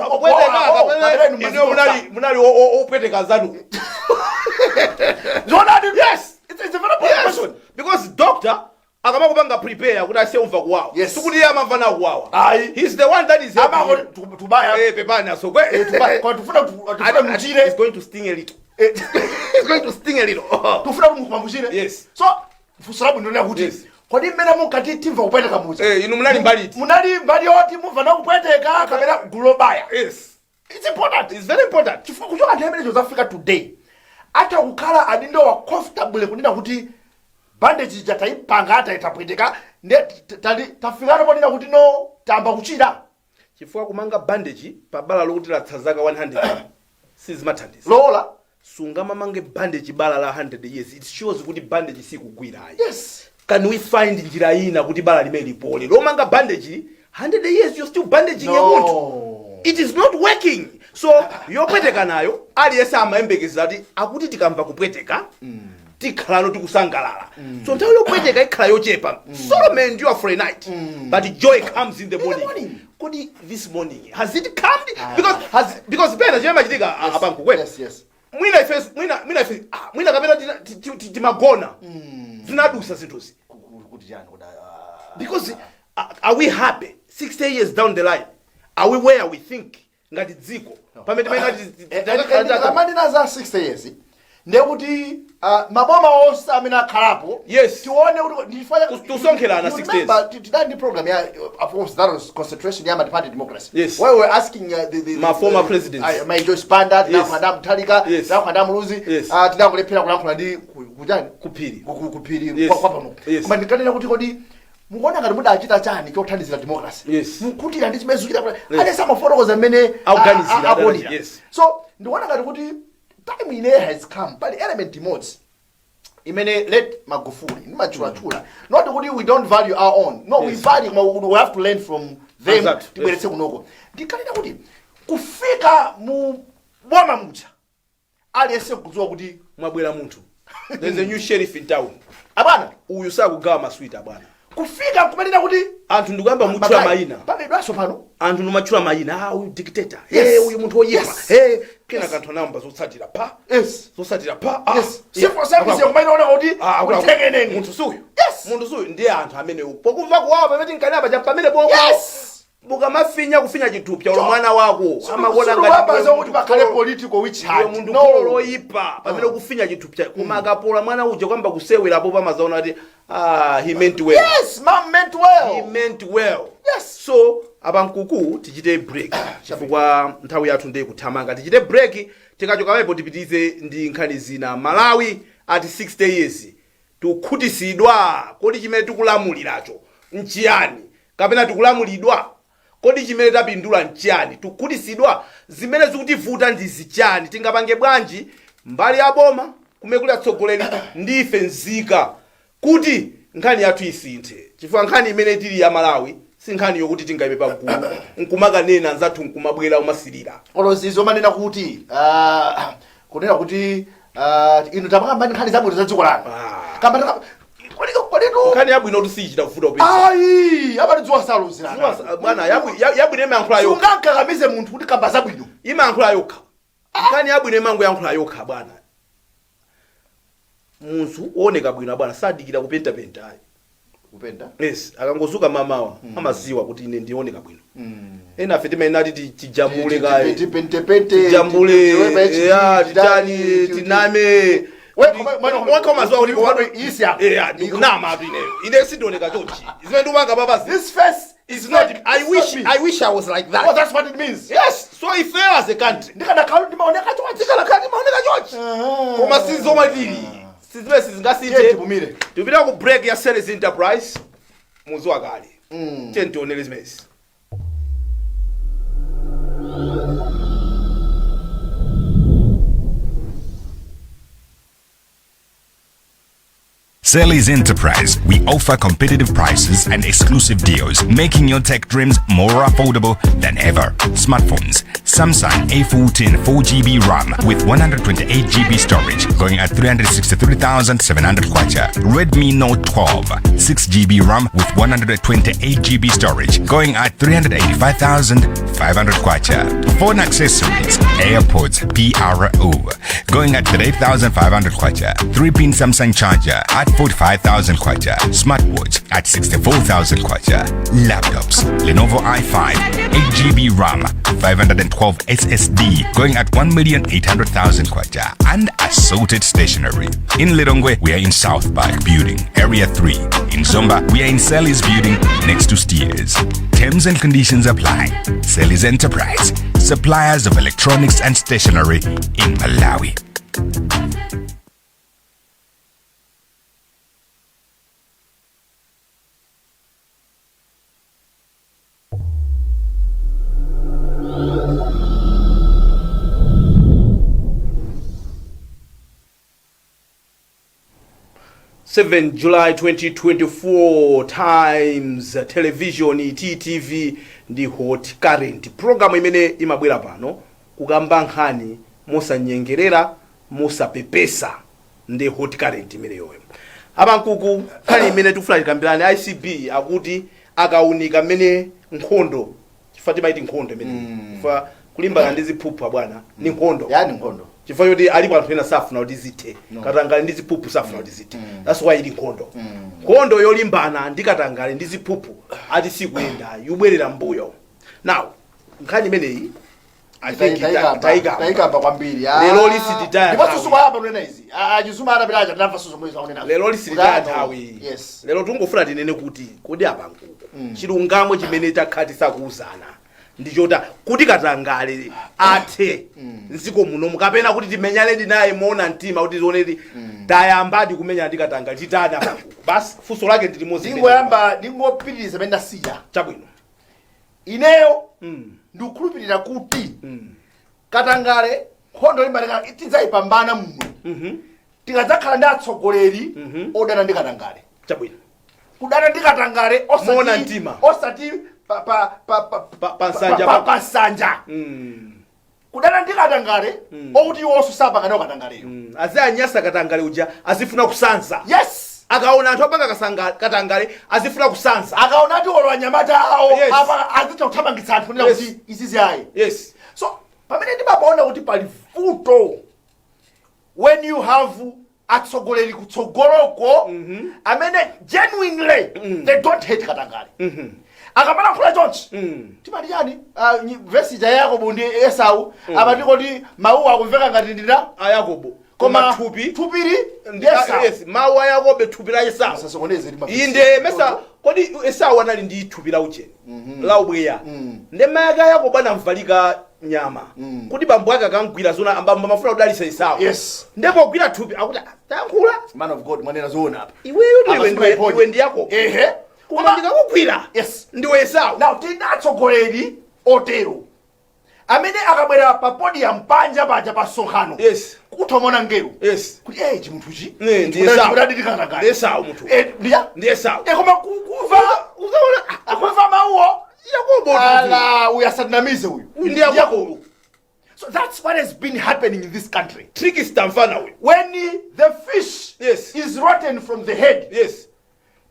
munali opweteka zanu? Yes. It's a very important question. Because doctor akamakupanga prepare kuti asiumva kuwawa. Yes. Sikuti amamva na kuwawa. He's the one that is tubaya pepani asokwe. It's going to sting a little. It's going to sting a little. Tufuna kumkumbusire. Yes. So fusalabu ndio kuti kodi mmene mukati timva kupweteka muja inu munali mbaliti oti mumva na kupweteka kapena globaya. Yes. It's important. It's very important. Chifukwa kuchoka nthawi imene Africa today ata kukhala adindo wa comfortable kunena kuti bandage ija taipanga ata itapweteka tafikana ponena kuti no tamba kuchira chifukwa kumanga bandage pa bala lokuti latsa zaka 100 sizimathandiza lola sungamamange bandage bala la 100 years. It shows kuti bandage sikugwira. Yes. Can we find njira ina kuti bala limene lipole lomanga bandage 100 years you're still bandaging a wound. It is not working. So yopweteka nayo aliyesa amayembekeza ati akuti tikamva kupweteka tikhala tikusangalala. So nthawi yopweteka ikhala yochepa. Solomon endure for a night but joy comes in the morning. Kodi this morning has it come? Because pena chema chitika apanku kweli. Yes. Mwina kapena timagona zinadusa zinthuzi. Because are we happy 60 years down the line? Are we where we think ngati dziko pamene amanena za 60 years ndekuti maboma onse amene akhalapo tione kuti ndifanya kusonkherana 60 years tidali program ya of course that was concentration ya party democracy. Yes. Where we were asking my former presidents my Joyce Panda na Madam Talika na Madam Luzi tidangolephera kulankhula ndi kujani kupiri kwa pano koma ndikanena kuti kodi mukuona ngati mudachita chani chothandizira democracy mukuti ndi chimezukira kuti ale samafotokoza amene aganizira. So ndiona ngati kuti time ine has come but element modes imene let Magufuli ni machula not kuti we don't value our own no we value we have to learn from them tibweretse kunoko ndikanena kuti kufika mu boma mucha aliyese kudziwa kuti mwabwera munthu there's a new sheriff in town abana uyu sakugawa maswita abana kufika kumanena kuti anthu ndikuyamba mutchula mayina pamedwaso pano anthu ndimatchula mayina uyu dictator uyu munthu oyipa kena kanthu namba zotsatira pa zotsatira pa sifo service yokumayiona kuti kutengeneni munthu suyu ndiye anthu amene pokumva kuwawa pamene tinkanapa cha pamene pokuwa bukamafinya kufinya chithupsa ulo mwana wako amakuona ngati kuti pakhale political witch hunt munthu kholo loyipa pamene kufinya chithupsa koma akapola mwana uja kwamba kusewerapo pamazaona ati he meant well. Yes, man meant well. He meant well. Yes. So abankuku tichite break chifukwa nthawi yathu ndiye kuthamanga tichite break tikachoka wepo tipitize ndi nkhani zina. Malawi ati 60 years tukhutisidwa kodi chimene tikulamuliracho nchiyani kapena tikulamulidwa kodi chimene tapindula nchiyani tukhutisidwa zimene zikutivuta ndi zichani tingapange bwanji mbali ya boma kumekuli atsogoleri ndife nzika kuti nkhani yathu isinthe chifukwa nkhani imene tili ya Malawi sinkhani yokuti tingaibe pagulu nkumakanena nzathu nkumabwera umasilira olozizo manena kuti kunena kuti ino tapakamba nkhani zabwino za dziko lanu kamba kwaletu nkhani yabwino kuti siyichita kufuta upeza ayi abatidziwa saluzirana bwana yabwino imayankhula yokha sungakakamize munthu kuti kamba zabwino imayankhula yokha nkhani yabwino imango yankhula yokha bwana munthu uoneka bwino bwana sadikira kupentapenta ayi kupenda yes akangozuka mamawa amaziwa kuti ine ndioneka bwino ena afe timayenati tijambule kaye tijambule ya titani tiname wakaumazwa kuti kunama atu ineyo ine sindioneka chonchi zimene ndimanga babazi this face is not I wish I was like that. Oh, that's what it means. Yes. So if I as a country ndikadakhala ndimaoneka chonchi koma sizomatili sizime sizingasite tupita ku break ya Celis Enterprise muzi wakale tionele zimezi. Celis Enterprise, we offer competitive prices and exclusive deals, making your tech dreams more affordable than ever. Smartphones, Samsung A14 4GB RAM with 128GB storage, going at 363,700 kwacha. Redmi Note 12, 6GB RAM with 128GB storage, going at 385,500 kwacha. Phone accessories, AirPods PRO, going at 38,500 kwacha. 3-pin Samsung charger at 45,000 kwacha. Smartwatch at 64,000 kwacha. Laptops, Lenovo i5, 8GB RAM, 512 SSD, going at 1,800,000 kwacha. And assorted stationery. In Lilongwe, we are in South Park Building, Area 3. In Zomba, we are in Celis Building, next to Steers. Terms and conditions apply. Celis Enterprise, suppliers of electronics and stationery in Malawi. July 2024 Times Television TTV ndi Hot Current program imene imabwera pano kukamba nkhani mosanyengerera mosapepesa ndi Hot Current imene yoyo abankuku nkhani imene tifuna tikambirane ICB akuti akaunika mmene nkhondo chifukwa timaiti nkhondo imene chifukwa kulimbana ndi ziphuphu bwana ni nkhondo yani nkhondo chifukwa yoti alipo anthu ena safuna kuti zithe katangale ndi ziphuphu safuna kuti zithe that's why ili nkhondo nkhondo yolimbana ndi katangale ndi ziphuphu ati sikuyenda yubwerera mbuyo now nkhani imeneyi I think taikamba kwambiri lero lisititaya ndipo susuma hapa nena izi ajisuma arabiraja ndamva susuma izo onena lero lisititaya nthawi yes lero tungofuna tinene kuti kodi abankuku chilungamo chimene takhati sakuuzana ndichota kuti katangale athe nziko muno mukapena kuti timenyane naye muona mtima kuti zioneti tayambadi kumenya ndi katangale titani abankuku basi fuso lake ndili mozi ndingoyamba ndingopitiriza penda siya chabwino ineyo ndikukhulupirira kuti katangale nkhondo imbaleka tidzayipambana muno tikadzakhala ndi atsogoleri odana ndi katangale chabwino kudana ndi katangale osati pansanja kudana ndi katangale okuti iwonso sapanganawo katangaleyo aziyanyasa katangale uja azifuna kusanza yes akaona anthu apanga katangale azifuna kusanza akaona ati olo anyamata awo apa azitha kuthamangitsa anthu kunena kuti izizi ayi yes so pamene ndimaona kuti pali vuto when you have atsogoleri kutsogoloko amene genuinely they don't hate katangale akamala kula chonchi timati yani verse ya Yakobo ndi Esau amati kuti mawu akumveka ngati ndina a Yakobo koma thupiri yes mawu a Yakobo thupi la Esau sasokoneze inde mesa kodi Esau anali ndi thupi la ucheni la ubweya nde mayaka Yakobo anamvalika nyama kuti bambo ake akangwira zona ambamba mafuna kudalisa Esau yes ndipo gwira thupi akuti tankhula man of God mwanena zona apa iwe ndi Yakobo koma ndikakugwira yes ndiwe Esau now tinatsogoleri otero amene akabwera pa podium panja paja pa sonkhano yes kuthomona ngero yes kuti chimunthuchi ndi Esau ndadikana ndi Esau munthu ndiya ndi Esau koma kuva mukaona akufa mauwo yakobo ala uyasanamize huyu ndi yakobo. So that's what has been happening in this country. Trickster mfana we. When the fish Yes. is rotten from the head. Yes.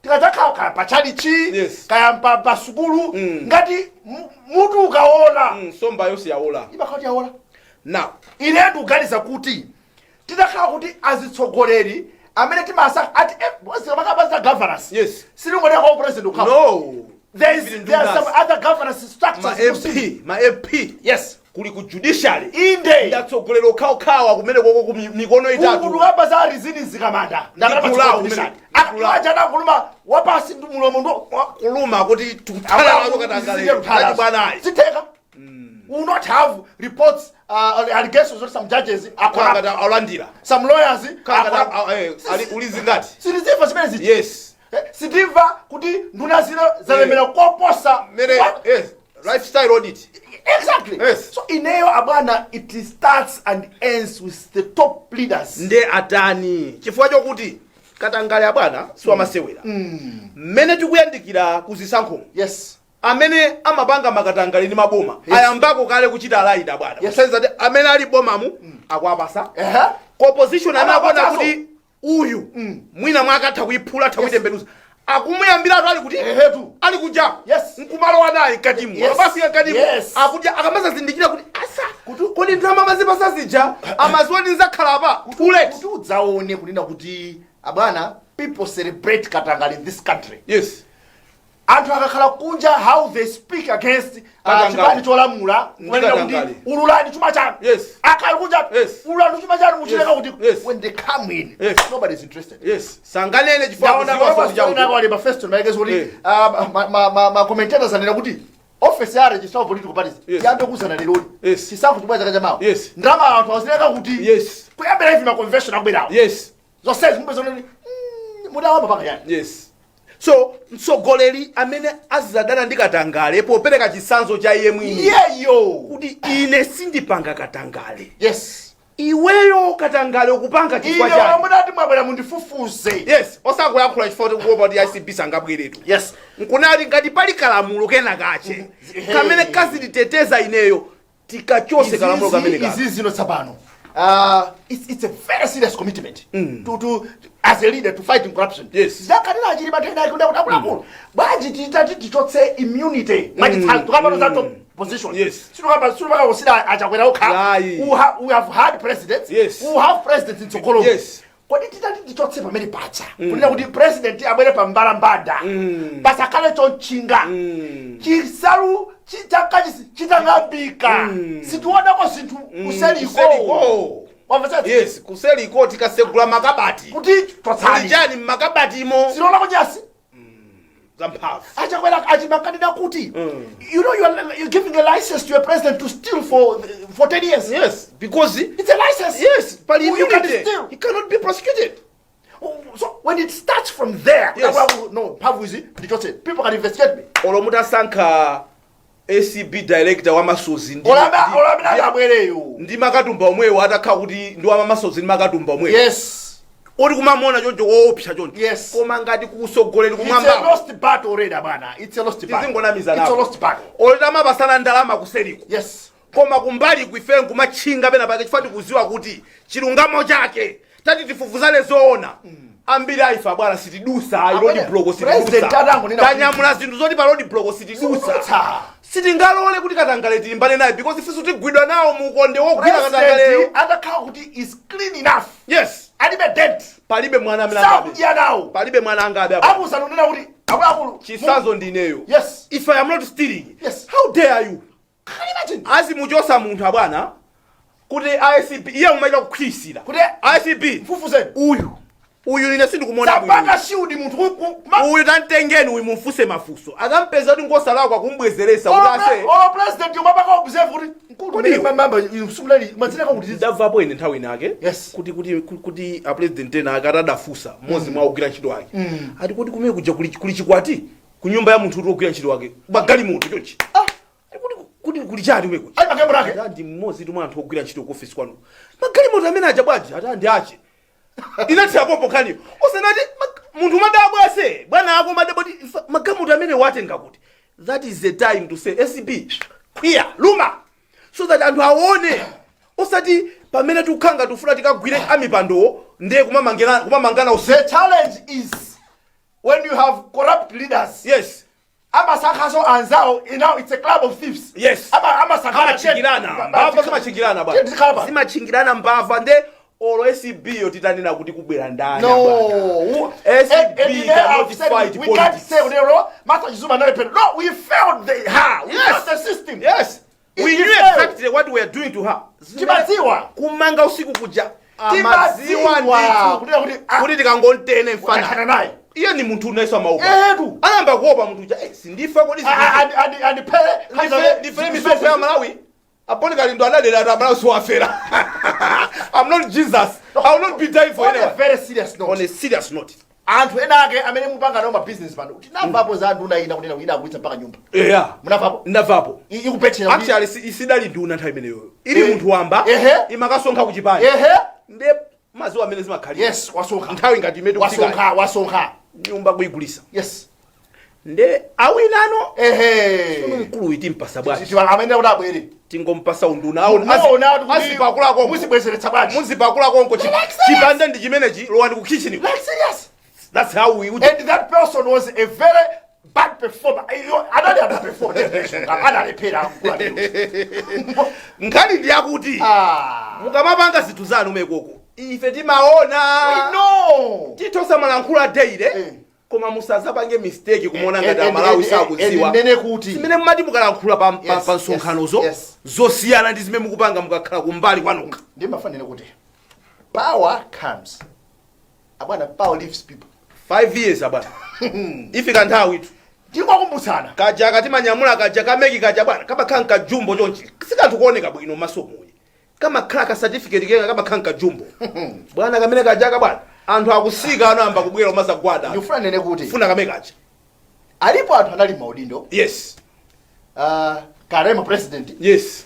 Tikataka kaya pachalichi, Yes. kaya pasukulu, ngati mutu ukaola. Somba yose yaola. Iba kati yaola. Now, Inetu ganiza kuti. Tidaka kuti azitsogoleri, amene timasa ati wazikamakabasa governance. yes. Silungone kwa president ukama. No. There are some other governance structures. Ma MP. Yes. Kuli ku judiciary. Inde. Ndatsogolero kawa kumene koko mikono itatu. Ukuluka za rizini zikamanda. Ndakulawo kumene. Akwacha kuluma wapasi ndumulomo ndo kuluma kuti tukhala nazo katangale. Kati bwanayi. Siteka. We will not have reports allegations of some judges Akanga alandira. some lawyers Ali ulizi ngati. sirizifa zimene ziti. Yes. Sidiva kuti nduna zino zalemera koposa. Mere yes. Lifestyle audit. Exactly. Yes. So ineyo abana it starts and ends with the top leaders. Nde atani. Chifukwa chokuti katangale abwana siwa masewera. Mmene tikuyandikira kuzisankho. Yes. Amene amapanga makatangale ni maboma. Yes. Ayambako kale kuchita alaida bwana. Yes. Kusenza amene ali bomamu akwapasa. Opposition anakuona kuti uyu mwina mwakatha kuiphula kuitembenuza. Akumuyambira ali kuti ali kuja. Yes. Nkumalowa naye katimu. Yes. Basi katimu. Yes. Akuja akamaza zindikira kuti asa kodi ndama mazipa sazija amazoni nzakhala pa. Kuti udzaone kunena kuti abana people celebrate katangale in this country. Yes. Anthu akakhala kunja how they speak against chipani cholamula kunena kuti ululani chuma chanu. Yes. Akali kunja ululani chuma chanu muchileka kuti Yes. when they come in nobody is interested. Yes. Sanganene chifukwa kwa first maelekezo kuti ma commentators anena kuti office ya register of political parties yambe kuzana lero. Yes. Chisankho chibwa chaka chamawo. Yes. Ndama anthu azineka kuti yes. kuyambira hivi ma convention akuberawo. Yes. Zose zimbezo nini mudawa paka yani. Yes. So mtsogoleri amene azadana ndi katangale popereka chisanzo cha iye mwini. Yeyo Kuti ine sindipanga katangale. Yes. Iweyo katangale ukupanga chifukwa Ine chani. wamudati mwabwera mundifufuze. Yes. Osakuyankhula chifukwa kuopa kuti ICP sangabweretu. Yes. Nkunali ngati pali kalamulo kena kache. Kamene kaziliteteza ineyo tikachose kalamulo kamene kache. Izi zino tsapano. It's a very serious commitment to as a leader to fight corruption. Yes. Zakanina achiri batenda ikunda kudakula. Baji titati tichotse immunity. Maji tukamba za top position. Yes. Sura usida achakwera okha. We have had presidents. Yes. We have presidents in Zikulu. Yes. Kodi titati tichotse pamene pacha. Kunena kuti president abwere pambala mbanda. Pasakale chonchinga. Chisalu chitangambika. Situona ko sinthu kuseliko. Yes, kuseliko tikasegula makabati. Kuti twatsani. Jani makabati imo. Sinona kunyasi. Zamphavu. Achakwela achimakandida kuti. You know you're giving a license to a president to steal for 10 years. Yes, because it's a license. Yes, but you can steal. He cannot be prosecuted. So when it starts from there, yes. No, people can investigate me. Olomuta sanka ACB director wa masozi ndi makatumba omwewo atakha kuti ndi wa masozi ndi makatumba omwewo. Yes. Oti kumamona choncho woopsa choncho. Yes. Koma ngati kusogoleri kumamba. It's a lost battle already bana. It's a lost battle. Izingonamiza It's a lost battle. Oleta mabasana ndalama kuseliko. Yes. Koma kumbali kuife kumachinga pena pake chifati kuziwa kuti chilungamo chake tati tifufuzane zoona. Ambiri aifa bwana sitidusa road block sitidusa. Kanyamula zinthu zoti pa road block sitidusa. Sitingalole kuti katangale tilimbane naye because ife sutigwidwa nawo mukonde wogwira katangale. Atakhala kuti is clean enough. Yes. Alibe dead. Palibe mwana amlangabe. Sakuja nawo. Palibe mwana angabe apo. Abusa nonena kuti akulu. Chisazo ndineyo. Yes. If I am not stealing. Yes. How dare you? Can you imagine? Azimuchosa munthu abwana kuti ICP iye umaita kukhisira. Kuti ICP mfufuzeni. Uyu ine sindikumona bwino. Sabanga shiudi munthu uyu tantengeni uyu mufuse mafuso. Akampeza kuti ngosala kwa kumbwezeresa kuti ase. President umabaka observe kuti nkulu mamba usumulali matsinaka kuti ndavapo ine nthawi inake. Yes. Kuti a president ena akatadafusa mozi mwa ugwira ntchito wake. Ati kuti kumene kuja kuli chikwati kunyumba ya munthu ugwira ntchito wake. Bagali munthu chonchi. Kuti kuli chati umeko. Ai magembo lake. Ndi mmozi tu mwana ogwira ntchito ku office kwanu. Magali munthu amene aja bwaji ati andi ache. Inati apopo kani. Osanati munthu madabwase bwana ako madaboti magamuti amene watenga kuti that is the time to say SCB clear luma so that anthu aone osati pamene tukhanga tufuna tikagwire amipando ndiye kumamangana The challenge is when you have corrupt leaders. yes Amasakaso anzao, now it's a club of thieves. yes amachingirana mbava zimachingirana bwana zimachingirana mbava nde olo SCB yo titanena kuti kubwera ndani no SCB cannot fight we can't say Master Zuma no we failed the system. Yes, we knew exactly what we are doing to her. Timaziwa kumanga usiku kuja amaziwa nditu kuti tikangontene mfana naye iye ni munthu unaisa mauka anamba kuopa munthu uja sindifa kodi and pele ndifere misofu ya Malawi aponi kali ndo adadera Malawi siwafera. I'm not Jesus. I will not be dying for anyone. On a very serious note. On a serious note. Anthu enake amene mupanga nawo business pano kuti navapo za nduna ina kunena wina akuitsa mpaka nyumba. Yeah. Munavapo? Ndavapo. Ikupetchera. Actually isidali nduna nthawi imeneyo. Ili munthu wamba imakasonkha kuchipani. Nde maziwa amene zimakhali. Yes, wasonkha. Nthawi ngati imene kufika. Wasonkha. Nyumba kuyigulisa. Yes. Nde awinano sono mkulu itimpasa bwana. Tiwala amene udabwere. Tingompasa unduna aona asipakula konko. Musibwezeretsa bwanji. Musipakula konko chipanda ndi chimenechi lowa ndi ku kitchen. Like serious. That's how we would. And that person was a very bad performer. Another underperformed. Analepera. Nkhani ndi yakuti mukamapanga zinthu zanu mekoko ife timaona we know titosa malankhula daily koma musazapange mistake kumuona ngati Malawi sakudziwa nene kuti zimene mmati mukalankhula pa nsonkhanozo zosiyana ndi zimene mukupanga mukakhala kumbali kwanuka ndimafanira kuti power comes abwana power leaves people 5 years abwana ifika nthawi itu ndikokumbutsana kaja kati manyamula kaja kameki kaja bwana kama khanka jumbo chonchi sikanthu kuoneka bwino maso moyo kama crack certificate kenga kama khanka jumbo bwana kamene kaja bwana anthu akusika anayamba kubwera umaza gwada ndifuna nene kuti funa kameka kaja alipo anthu anali maudindo yes karema president yes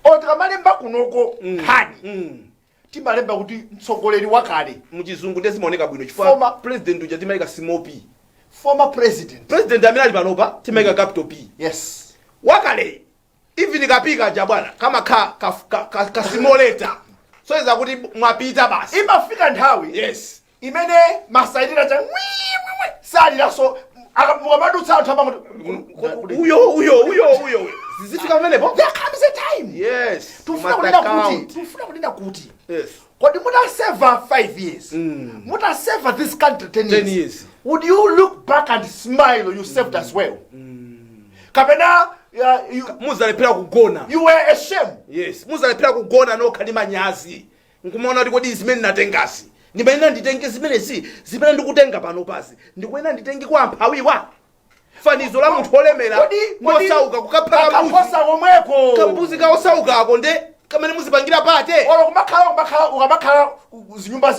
otamalemba kunoko Nkhani timalemba kuti mtsogoleri wakale muchizungu ndesimaoneka bwino chifukwa president uja timaika small p former president amene ali panopa timaika capital P yes wakale even kapika ja bwana kama ka simulator so iza kuti mwapita basi imafika nthawi yes imene masaidira cha salira so akamadutsa anthu amamwe uyo zizifika pamenepo there comes a time yes tufuna kunena kuti yes kodi mutaseva 5 years mutaseva this country 10 years would you look back and smile you saved as well kapena muzalepera kugona you were ashamed yes muzalepera kugona nokhali manyazi nkumaona kuti kodi zimene natengasi ndimayina nditenge zimene zimene ndikutenga pano pasi ndikuyena nditenge kwa amphawiwa fanizo la munthu olemera mosauka kukaphaka kaposa komweko kambuzi kaosaukako nde kamene muzipangira pate olo kumakhala zinyumba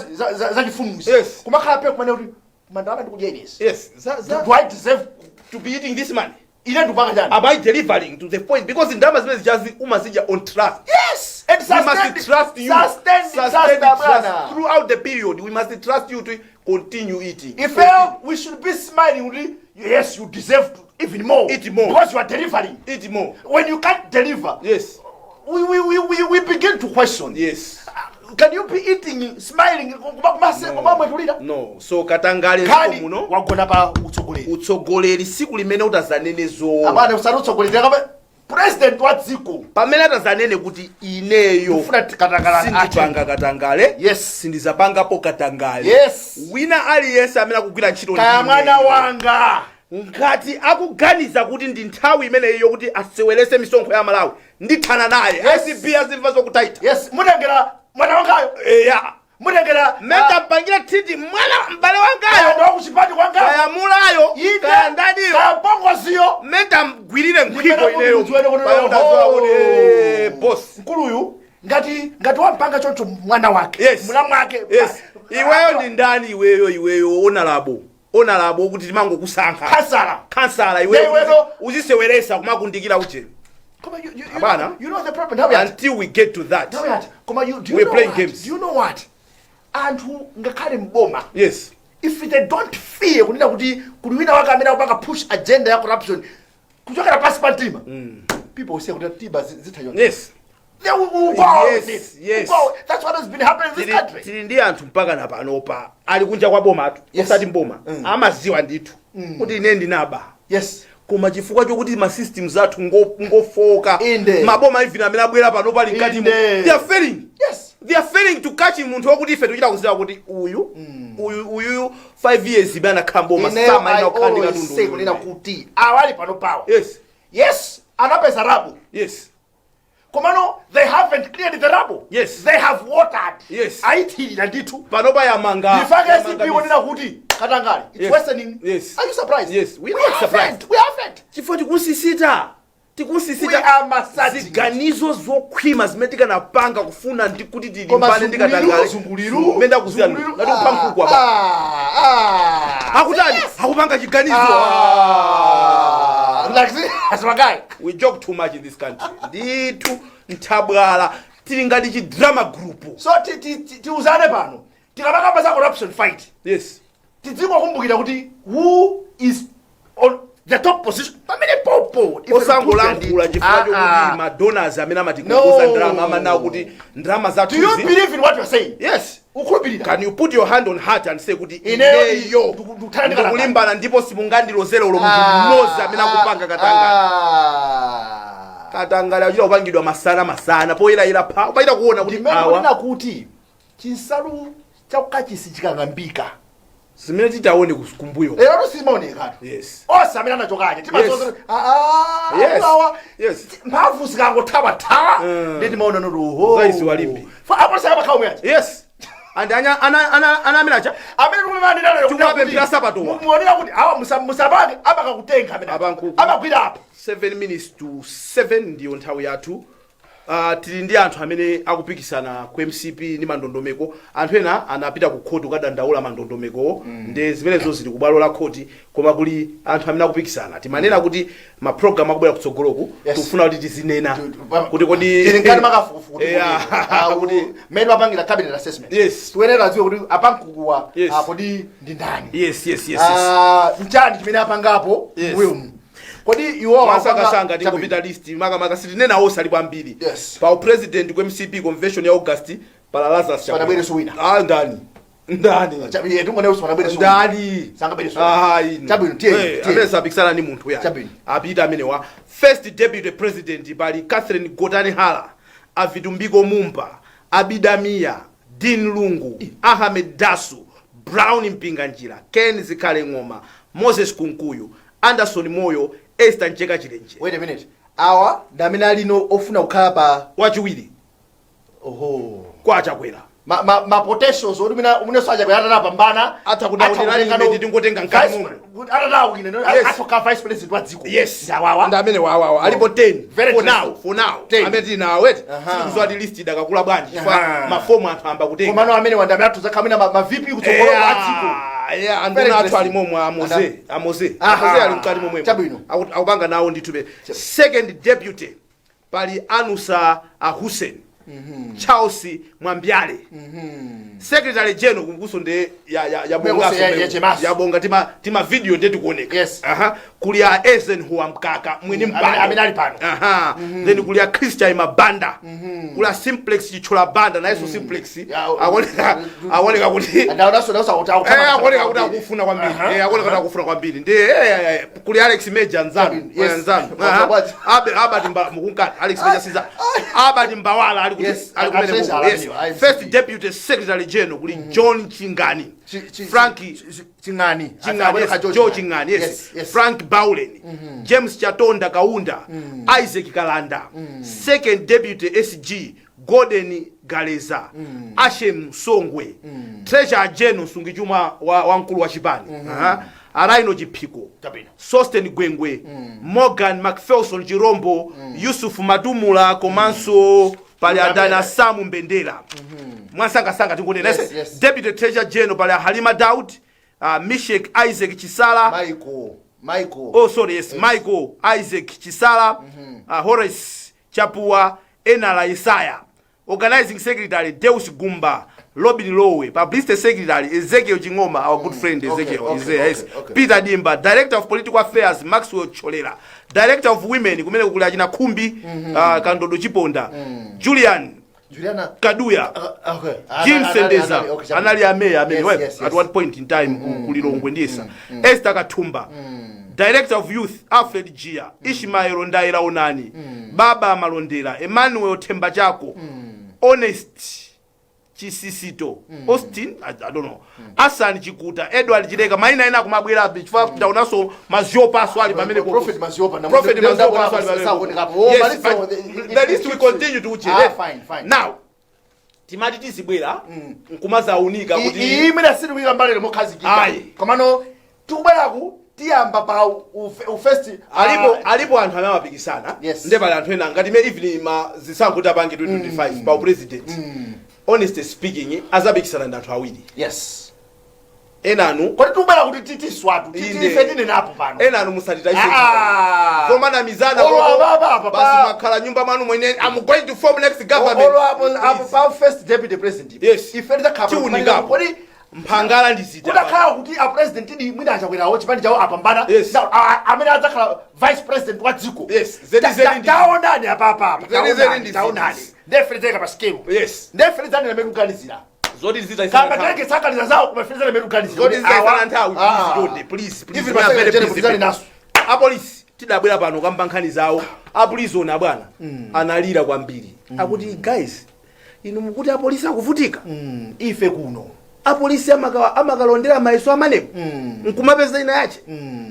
za chifumuzi yes kumakhala pe kumene kuti mandala ndikudya inesi yes do I deserve to be eating this money ine ndupanga njani am I delivering to the point because ndama zimene zijazi umazija on trust yes and we must trust you sustain trust throughout the period we must trust you to continue eating if we should be smiling yes you deserve to even more eat more because you are delivering eat more when you can't deliver yes we begin to question yes can you be eating smiling no so katangale ziko muno wagona pa utsogoleri siku limene utazanenezo abana usati utsogoleri kama president wa dziko pamene atazanene kuti ineyo ufuna katangala sindipanga katangale yes sindizapangapo katangale yes wina aliyense amene akugwira ntchito kaya mwana wanga ngati akuganiza kuti ndi nthawi imeneyo kuti asewelese misonkho ya Malawi ndithana naye SCB azimva zokutaita yes munengera mwana wangayo munengera meta mpangira titi mwana mbale wangayo ndo kuchipati wangayo kaya mulayo kaya ndadiyo kaya bongoziyo meta mgwirire nkhiko ineyo boss nkuluyu ngati wampanga choncho mwana wake yes mwana mwake yes iweyo ndi ndani iweyo onalabo kuti timango kusankha kansala iweyo uziseweresa kumakundikira uje you know the problem until we get to that we're playing games do you know what anthu ngakhale mboma yes if they don't fear kunena kuti wina wake amene akupanga push agenda ya corruption kuchokera pasi pa mtima, people will say kuti tiba zithayo. Yes. They will go. Yes. That's what has been happening in this country. Tili ndi anthu mpaka napanopa ali kunja kwa boma atu osati mboma amaziwa ndithu kuti ine ndinaba. Yes. Koma chifukwa chokuti ma systems athu ngofoka maboma even amene abwera pano pali nkati they are failing. Yes. They are failing to catch munthu wokuti ife tuchita kuziwa kuti uyu 5 years ibana khamboma sama ina ukhandi katundu. Say kunena kuti awali pano power. Yes. Yes, anapeza rabu. Yes. Komano, they haven't cleared the rubble. Yes. They have watered. Yes. Aiti na nditu. Panoba ya manga. The fact is people nina kuti Katangari. It's worsening. Yes. Are you surprised? Yes. We are surprised. We haven't. Chifukwa tikusisita. We are masati. Ziganizo zokhwima zimetika na panga kufuna ndikuti tilimbane ndikatangale. Zunguliru. Menda kuziyanu. Nati upamkuku apa. Hakutani. Hakupanga chiganizo. That's my guy. We joke too much in this country. Nditu ntabwala. Tilingati chi drama group. So tiuzane pano. Tikamaka za corruption fight. Yes. Tizimo kumbukira kuti who is on the top position. Pamene popo. Osangolangula chifukwa chokuti madonors amene amatikukuza drama amana kuti drama za tuzi. Do you believe in what you are saying? Yes. Can you put your hand on heart and say kuti ineyo ndikulimbana ndipo simungandilozera ulo munthu mmozi amene akupanga katangale. Katangale achita kupangidwa masana poyera pa paita kuona kuti awa kuti chinsalu chakukachisi chikangambika. Simene titaone kumbuyo. Lero simaoneka. Yes. Osa amene anachokaje. Timazozo. Yes. Mphamvu zikangothawa ndi timaona noto. Zaisi walimbi. Fa apo saka bakhaumwe acha. Yes. And ana aminacha amene kumene ndalo tuwabe mpira sabato wa muonera kuti awa musabake abakakutenga amene abagwira apo 7 minutes to 7 ndiyo nthawi yathu. Tili ndi anthu amene akupikisana ku MCP ndi mandondomeko. Anthu ena anapita ku khoti kukadandaula mandondomeko ndi zimenezo zili ku bwalo la khoti, koma kuli anthu amene akupikisana. Timanena kuti ma program akubwera kutsogoloku tufuna kuti tizinena kuti kodi tilinkani makafufu kuti mene wapangira cabinet assessment. Yes. Tuenera dziwe kuti apankukuwa kodi ndi ndani. Yes. Mchani chimene apangapo mbuyomu. Kodi iwo wasanga ndingopita list maka sitinena osa ali kwambiri. Yes. Pa president ku MCP convention ya August para Lazarus chapa. Panabwere suwina. Ndani. Chabi yetu ngone usana bwere suwina. Ndani. Sanga bwere suwina. Chabi tie. Amesa bikisana ni muntu ya. Chabi. Apita amene wa first deputy president pali Catherine Gotani Hala, Avitumbiko Mumba, Abidamia, Dean Lungu, Ahmed Dasu, Brown Mpinganjira, Ken Zikale Ngoma, Moses Kunkuyu, Anderson Moyo, Esther Ncheka Chilenje. Wait a minute. Awa damina lino ofuna kukhala pa wachiwiri. Kwacha kwera. Ma potentials odumina umuneso aja kwera napambana atakudawulira limiti tingotenga nkati mumu. Atadawulira no atoka vice president wa dziko. Yes. Awawa. Ndamene wawawa. Alipo 10 for now. 10. Ameti na wet. Sizwadi list dakakula bwanji. Mafomu antamba kutenga. Komano amene wandamira tuzakamina ma VP kutsogolo wa dziko. Anduna atu alimomo Amoze ali mkati momwe. Akupanga nawo nditube. Second deputy pali Anusa Hussein. Charles Mwambyale. Secretary General kumbuso nde ya bonga tima video ndetu kuoneka. Yes. Kulia Ezen huwa mkaka mwini mbanda. Aminali pano. Then kulia Christian Mabanda. Kulia Simplex chichola banda na yeso Simplex. Awoneka kuti. Awoneka kuti kufuna kwa mbili. Awoneka kuti kufuna kwa mbili. Nde kulia Alex Major nzanu. Nzanu. Abadi mkunkata. Alex Major siza. Abadi mbawala. Yes. First Deputy Secretary General kuli John Chingani. Frankie Chingani. Joe Chingani. Yes. Frank Baulen. James Chatonda Kaunda. Isaac Kalanda. Second Deputy SG Gordon Galeza. Ashem Songwe. Treasurer General Sungijuma wa nkulu wa Chipani. Araino Jipiko. Sosten Gwengwe. Morgan McPherson Jirombo. Yusuf Madumula Komanso pale adana Samu Mbendera. Mwansanga tingonena. Deputy Treasurer General pale Halima Daud, Mishek Isaac Chisala, Michael. Oh sorry, yes. Michael Isaac Chisala, Horace Chapua, Enala Isaya. Organizing Secretary Deus Gumba, Robin Lowe, Publicity Secretary Ezekiel Chingoma, our good friend Ezekiel is there. Yes. Peter Dimba, Director of Political Affairs Maxwell Cholera, Director of Women kumene kukula jina Kumbi Kandodo Chiponda, Juliana Kaduya, Jim Sendeza, Analia Meya, at one point in time, Kulilongwe Ndisa, Esther Katumba, Director of Youth Alfred Gia, Ishmael Ndaira Onani, Baba Malondera, Emmanuel Tembajako, Honest Chisisito, Austin, I don't know, Asan Chikuta, Edward Jirega, Maina ina kumabwera bichfa daunaso maziopa swali pamene Prophet Maziopa. Yes, the list we continue to uchele. Fine. Now, timati tisibwera nkumaza unika kuti imene siri kuika mbale mokhazi kika. Komano tukubwera ku tiyamba pa ufesti alipo anthu amene amapikisana nde pali anthu ena ngati me even ma zisankho tapange 2025 pa president. Honestly speaking, azabikisana ndi anthu awiri. Yes. Enanu kodi tukubwera kuti titi swatu tife tine napo pano. Enanu musatita ife. Komana mizana basi makhala nyumba manu mwene I'm going to form next government. Our first deputy president. Yes. Ife ndza khapa. Kodi mphangala ndizita. Udakhala kuti a president ndi mwina achakwerawo chipani chawo apambana. Amene adzakhala vice president wa dziko. Yes. Taonani apa. Taonani. Definitely pa scale. Yes. Definitely zani lemerukanizira. Zodi zita kama teke sakaliza zao kumefeza lemerukanizira. Zodi zita nthawi. Please. A police tidabwera pano kamba nkhani zawo. A prison bwana analira kwambiri. Akuti guys inu mukuti a police akuvutika. Ife kuno. A police amakalondera maiso amaneko. Nkumapeza ina yache.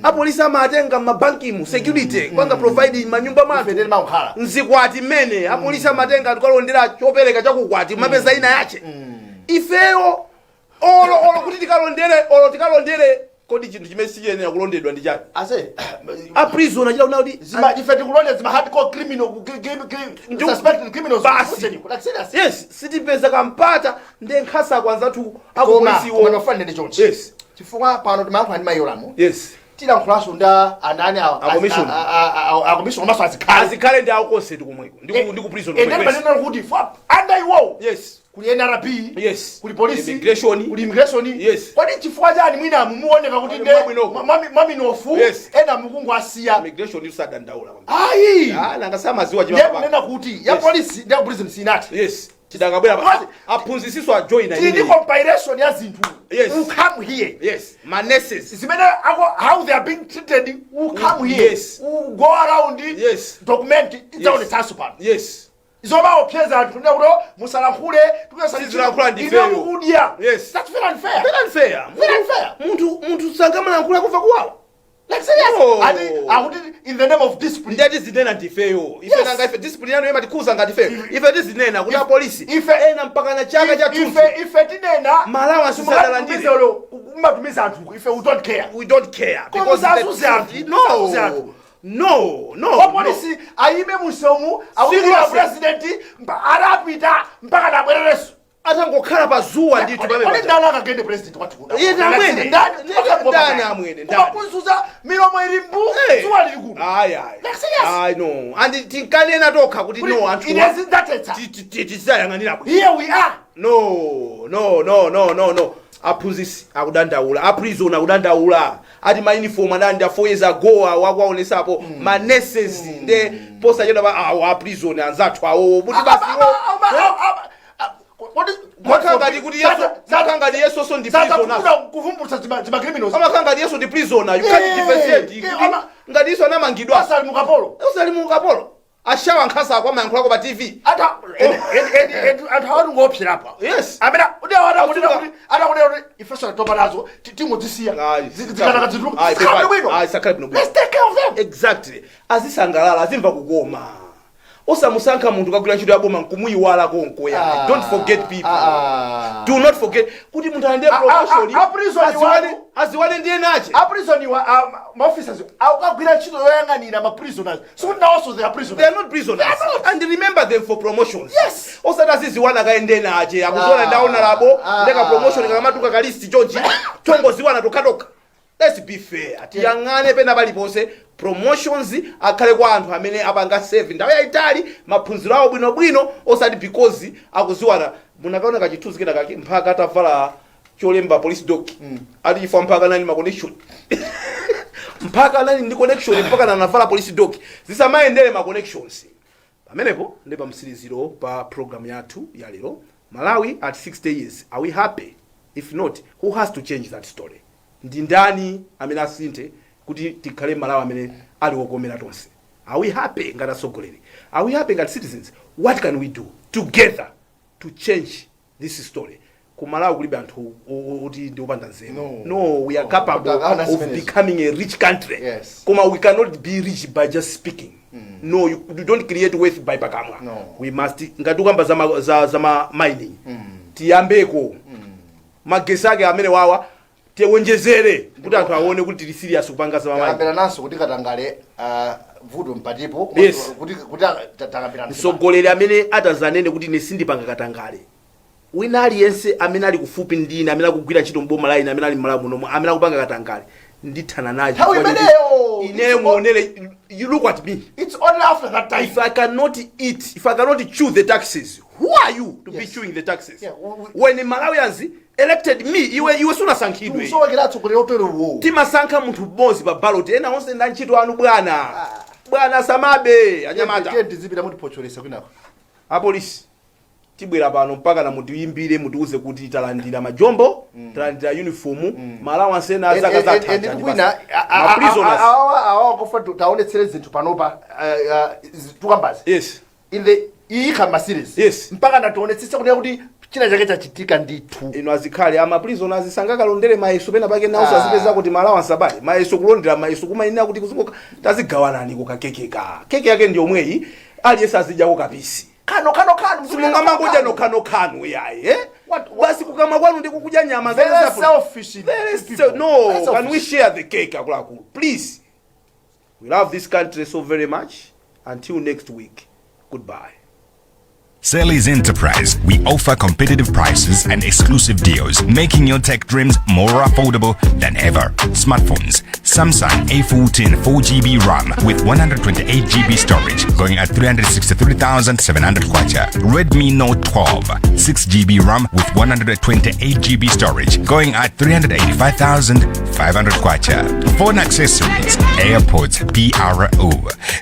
A police amatenga mabanki mu security kwanga provide manyumba matu. Nzikwati mene a police amatenga tukalondera chopereka chakukwati mapeza ina yache. Ifeyo olo kuti tikalondere kodi chinthu chimene sichiyenera kulondedwa ndi chani. Ase a prison achita kuti ife tikulondeza ma hardcore criminal suspected criminals basi. Yes, sitipeza kampata nde nkhasa kwanza tu akupolisi wo manofanire ndi chonchi. Yes. Chifukwa pano timankho ndi mayolamo. Yes. Tila nkhulaso nda anani akommission maso azikhale ndi akonse kumweko ndi ku prison komwe. Ende banena kuti under iwo. Yes. Kuli NRB, yes. Kuli police, immigration, yes. Kwani chifukwa chani mwina mumuoneka kuti nde mami nofu ena mukungu asiya immigration yusada ndaula. Ayi. Nanga samaziwa chimapa. Nenda kuti ya police ndi prison sinati. Yes. Tidangabwera aphunzisiso a join na ndi compilation ya zinthu. Yes. Who come here? Yes. Manesses. Zimene how they are being treated. Who come here? Yes. Who go around yes. Document it's on the tasupan. Yes. Izoma opyeza anthu ndi kuti musalakhule tukasalizira ndifeyo. Yes. That's very unfair. Very unfair. Muntu sangamana nkula kufa kuwawa. Like serious. Akuti in the name of discipline. That is the name ndifeyo. Ife nanga ife discipline yanu yema tikuza ngandifeyo. Ife this nena kuna polisi. Ife ena mpaka na chaka cha tufu. Ife tinena malawa susala ndile. Umatumiza anthu. Ife we don't care. Because No. Policy ayime musomu awuya president arapita mpaka na bwerereso. Atangokhala pazuwa ndithu pamene. Kodi ndana akagende president kwathu kuno. Iye amwene. Ndani amwene. Kumakuzuza milomo ili mbu zuwa lili kuno. I know. And tinkanena tokha kuti no anthu. It isn't that it. Tisayang'anira bwino. Here we are. No. Aphunzisi akudandaula, a prison akudandaula. Ati ma uniform and 4 years ago wakwaonesapo ma nurses nde posta jena ba a prison anzathu awo kuti basi makangati kuti yeso so ndi prisoner. Kuvumbutsa zima criminals. Amakangati yeso ndi prisoner. You can't differentiate. Ngati iso anamangidwa. Osali mukapolo. Ashawa nkhasa kwa mankhulako pa TV. Ata hawari ngopsira apa. Yes. Amena udawara kuti ifeso topa nazo timotisia. Zikana kadziru. Sakale bino. Let's take care of them. Exactly. Azisangalala azimva kugoma. Osamusanka muntu kagula ntchito yaboma nkumuyiwala konko ya. Don't forget people. Do not forget. Kuti muntu ande promotion. Aziwale ndiye nache. A prison my officers akagwira ntchito yoyang'anira ma prisoners. So now also they are prisoners. They are not prisoners. And remember them for promotions. Yes. Osati ziwana kaende nache. Akuzona ndaona labo ndeka promotion kama tuka ka list George. Tongo ziwana tokatoka. let's be fair tiyang'ane pena paliponse promotions akhale kwa anthu amene apanga save ndawo yaitali maphunziro awo bwinobwino osati because akuziwana munakaona kachithunzi kena kake mpaka atavala cholemba police doc alifa mpaka nani ma connection mpaka nani ndi connection mpaka nanavala police doc zisamayendele ma connections pamenepo ndi pamsiriziro pa program yathu ya lero Malawi at 60 years are we happy? If not, who has to change that story? Ndi ndani amene asinthe kuti tikhale Malawi amene ali wokomera tonse? Are we happy ngati asogoleri? Are we happy ngati citizens? What can we do together to change this story? Ku Malawi kulibe anthu oti ndi opanda nzeru. No, we are capable of becoming a rich country. Yes. Koma we cannot be rich by just speaking. No, you don't create wealth by pakamwa. No. We must ngati ukamba za mining. Tiyambeko. Magesi ake amene wawa tiwonjezere kuti anthu aone kuti tili serious kupanga za mining. Takambira naso kuti katangale vudo mpatipo Yes. kuti takambira msogoleri amene atazanene kuti ine sindipanga katangale. Wina aliyense amene ali kufupi ndine amene akugwira ntchito mboma la ine amene ali Malawi muno amene akupanga katangale ndithana nacho. How imeneyo? Ine muonere you look at me. It's only after that time. If I cannot eat, if I cannot chew the taxes, who are you to be chewing the taxes? Yeah, when Malawians elected me, iwe suna sankhidwe. So kiratso kule otero wo. Timasankha munthu mmodzi pa ballot ena onse nda ntchito anu bwana. Bwana samabe anyamata. Tiye tizipita mutipocholesa kwinako. Apolisi tibwera pano mpaka na mutiimbire mutiuze kuti talandira majombo, talandira uniform, Malawi ansena zaka zatha. Awa kufa taonetsere zinthu panopa tukambazi. Yes. In the ikamba series. Yes. Mpaka ndationetsesa kuti china chake chachitika ndithu. Ino azikhale ama prisoners asanga kalondere mayeso pena pake nawo azipeza kuti Malawi ansabale. Mayeso kulondera mayeso kumayina kuti kuzingoka tazigawanani kukakekeka. Keke yake ndi omweyi aliyesa azijako kapisi. Kano simunga mangoja no yayi basi kukama kwanu ndi kukuja nyama very selfish. No, can we share the cake akulaku please? We love this country so very much. Until next week, goodbye. Sally's Enterprise, we offer competitive prices and exclusive deals, making your tech dreams more affordable than ever. Smartphones, Samsung A14 4GB RAM with 128GB storage, going at 363,700 kwacha. Redmi Note 12, 6GB RAM with 128GB storage, going at 385,500 kwacha. Phone accessories, AirPods PRO,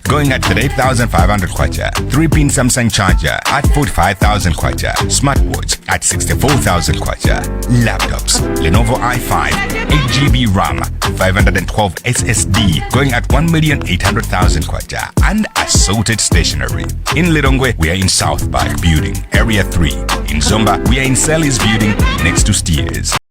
going at 38,500 kwacha. 3-pin Samsung charger at 45,000 kwacha. Smartwatch at 64,000 kwacha. Laptops, Lenovo i5, 8GB RAM, 512 SSD, going at 1,800,000 kwacha. And assorted stationery. In Lilongwe, we are in South Park Building, Area 3. In Zomba, we are in Sally's Building, next to Steers.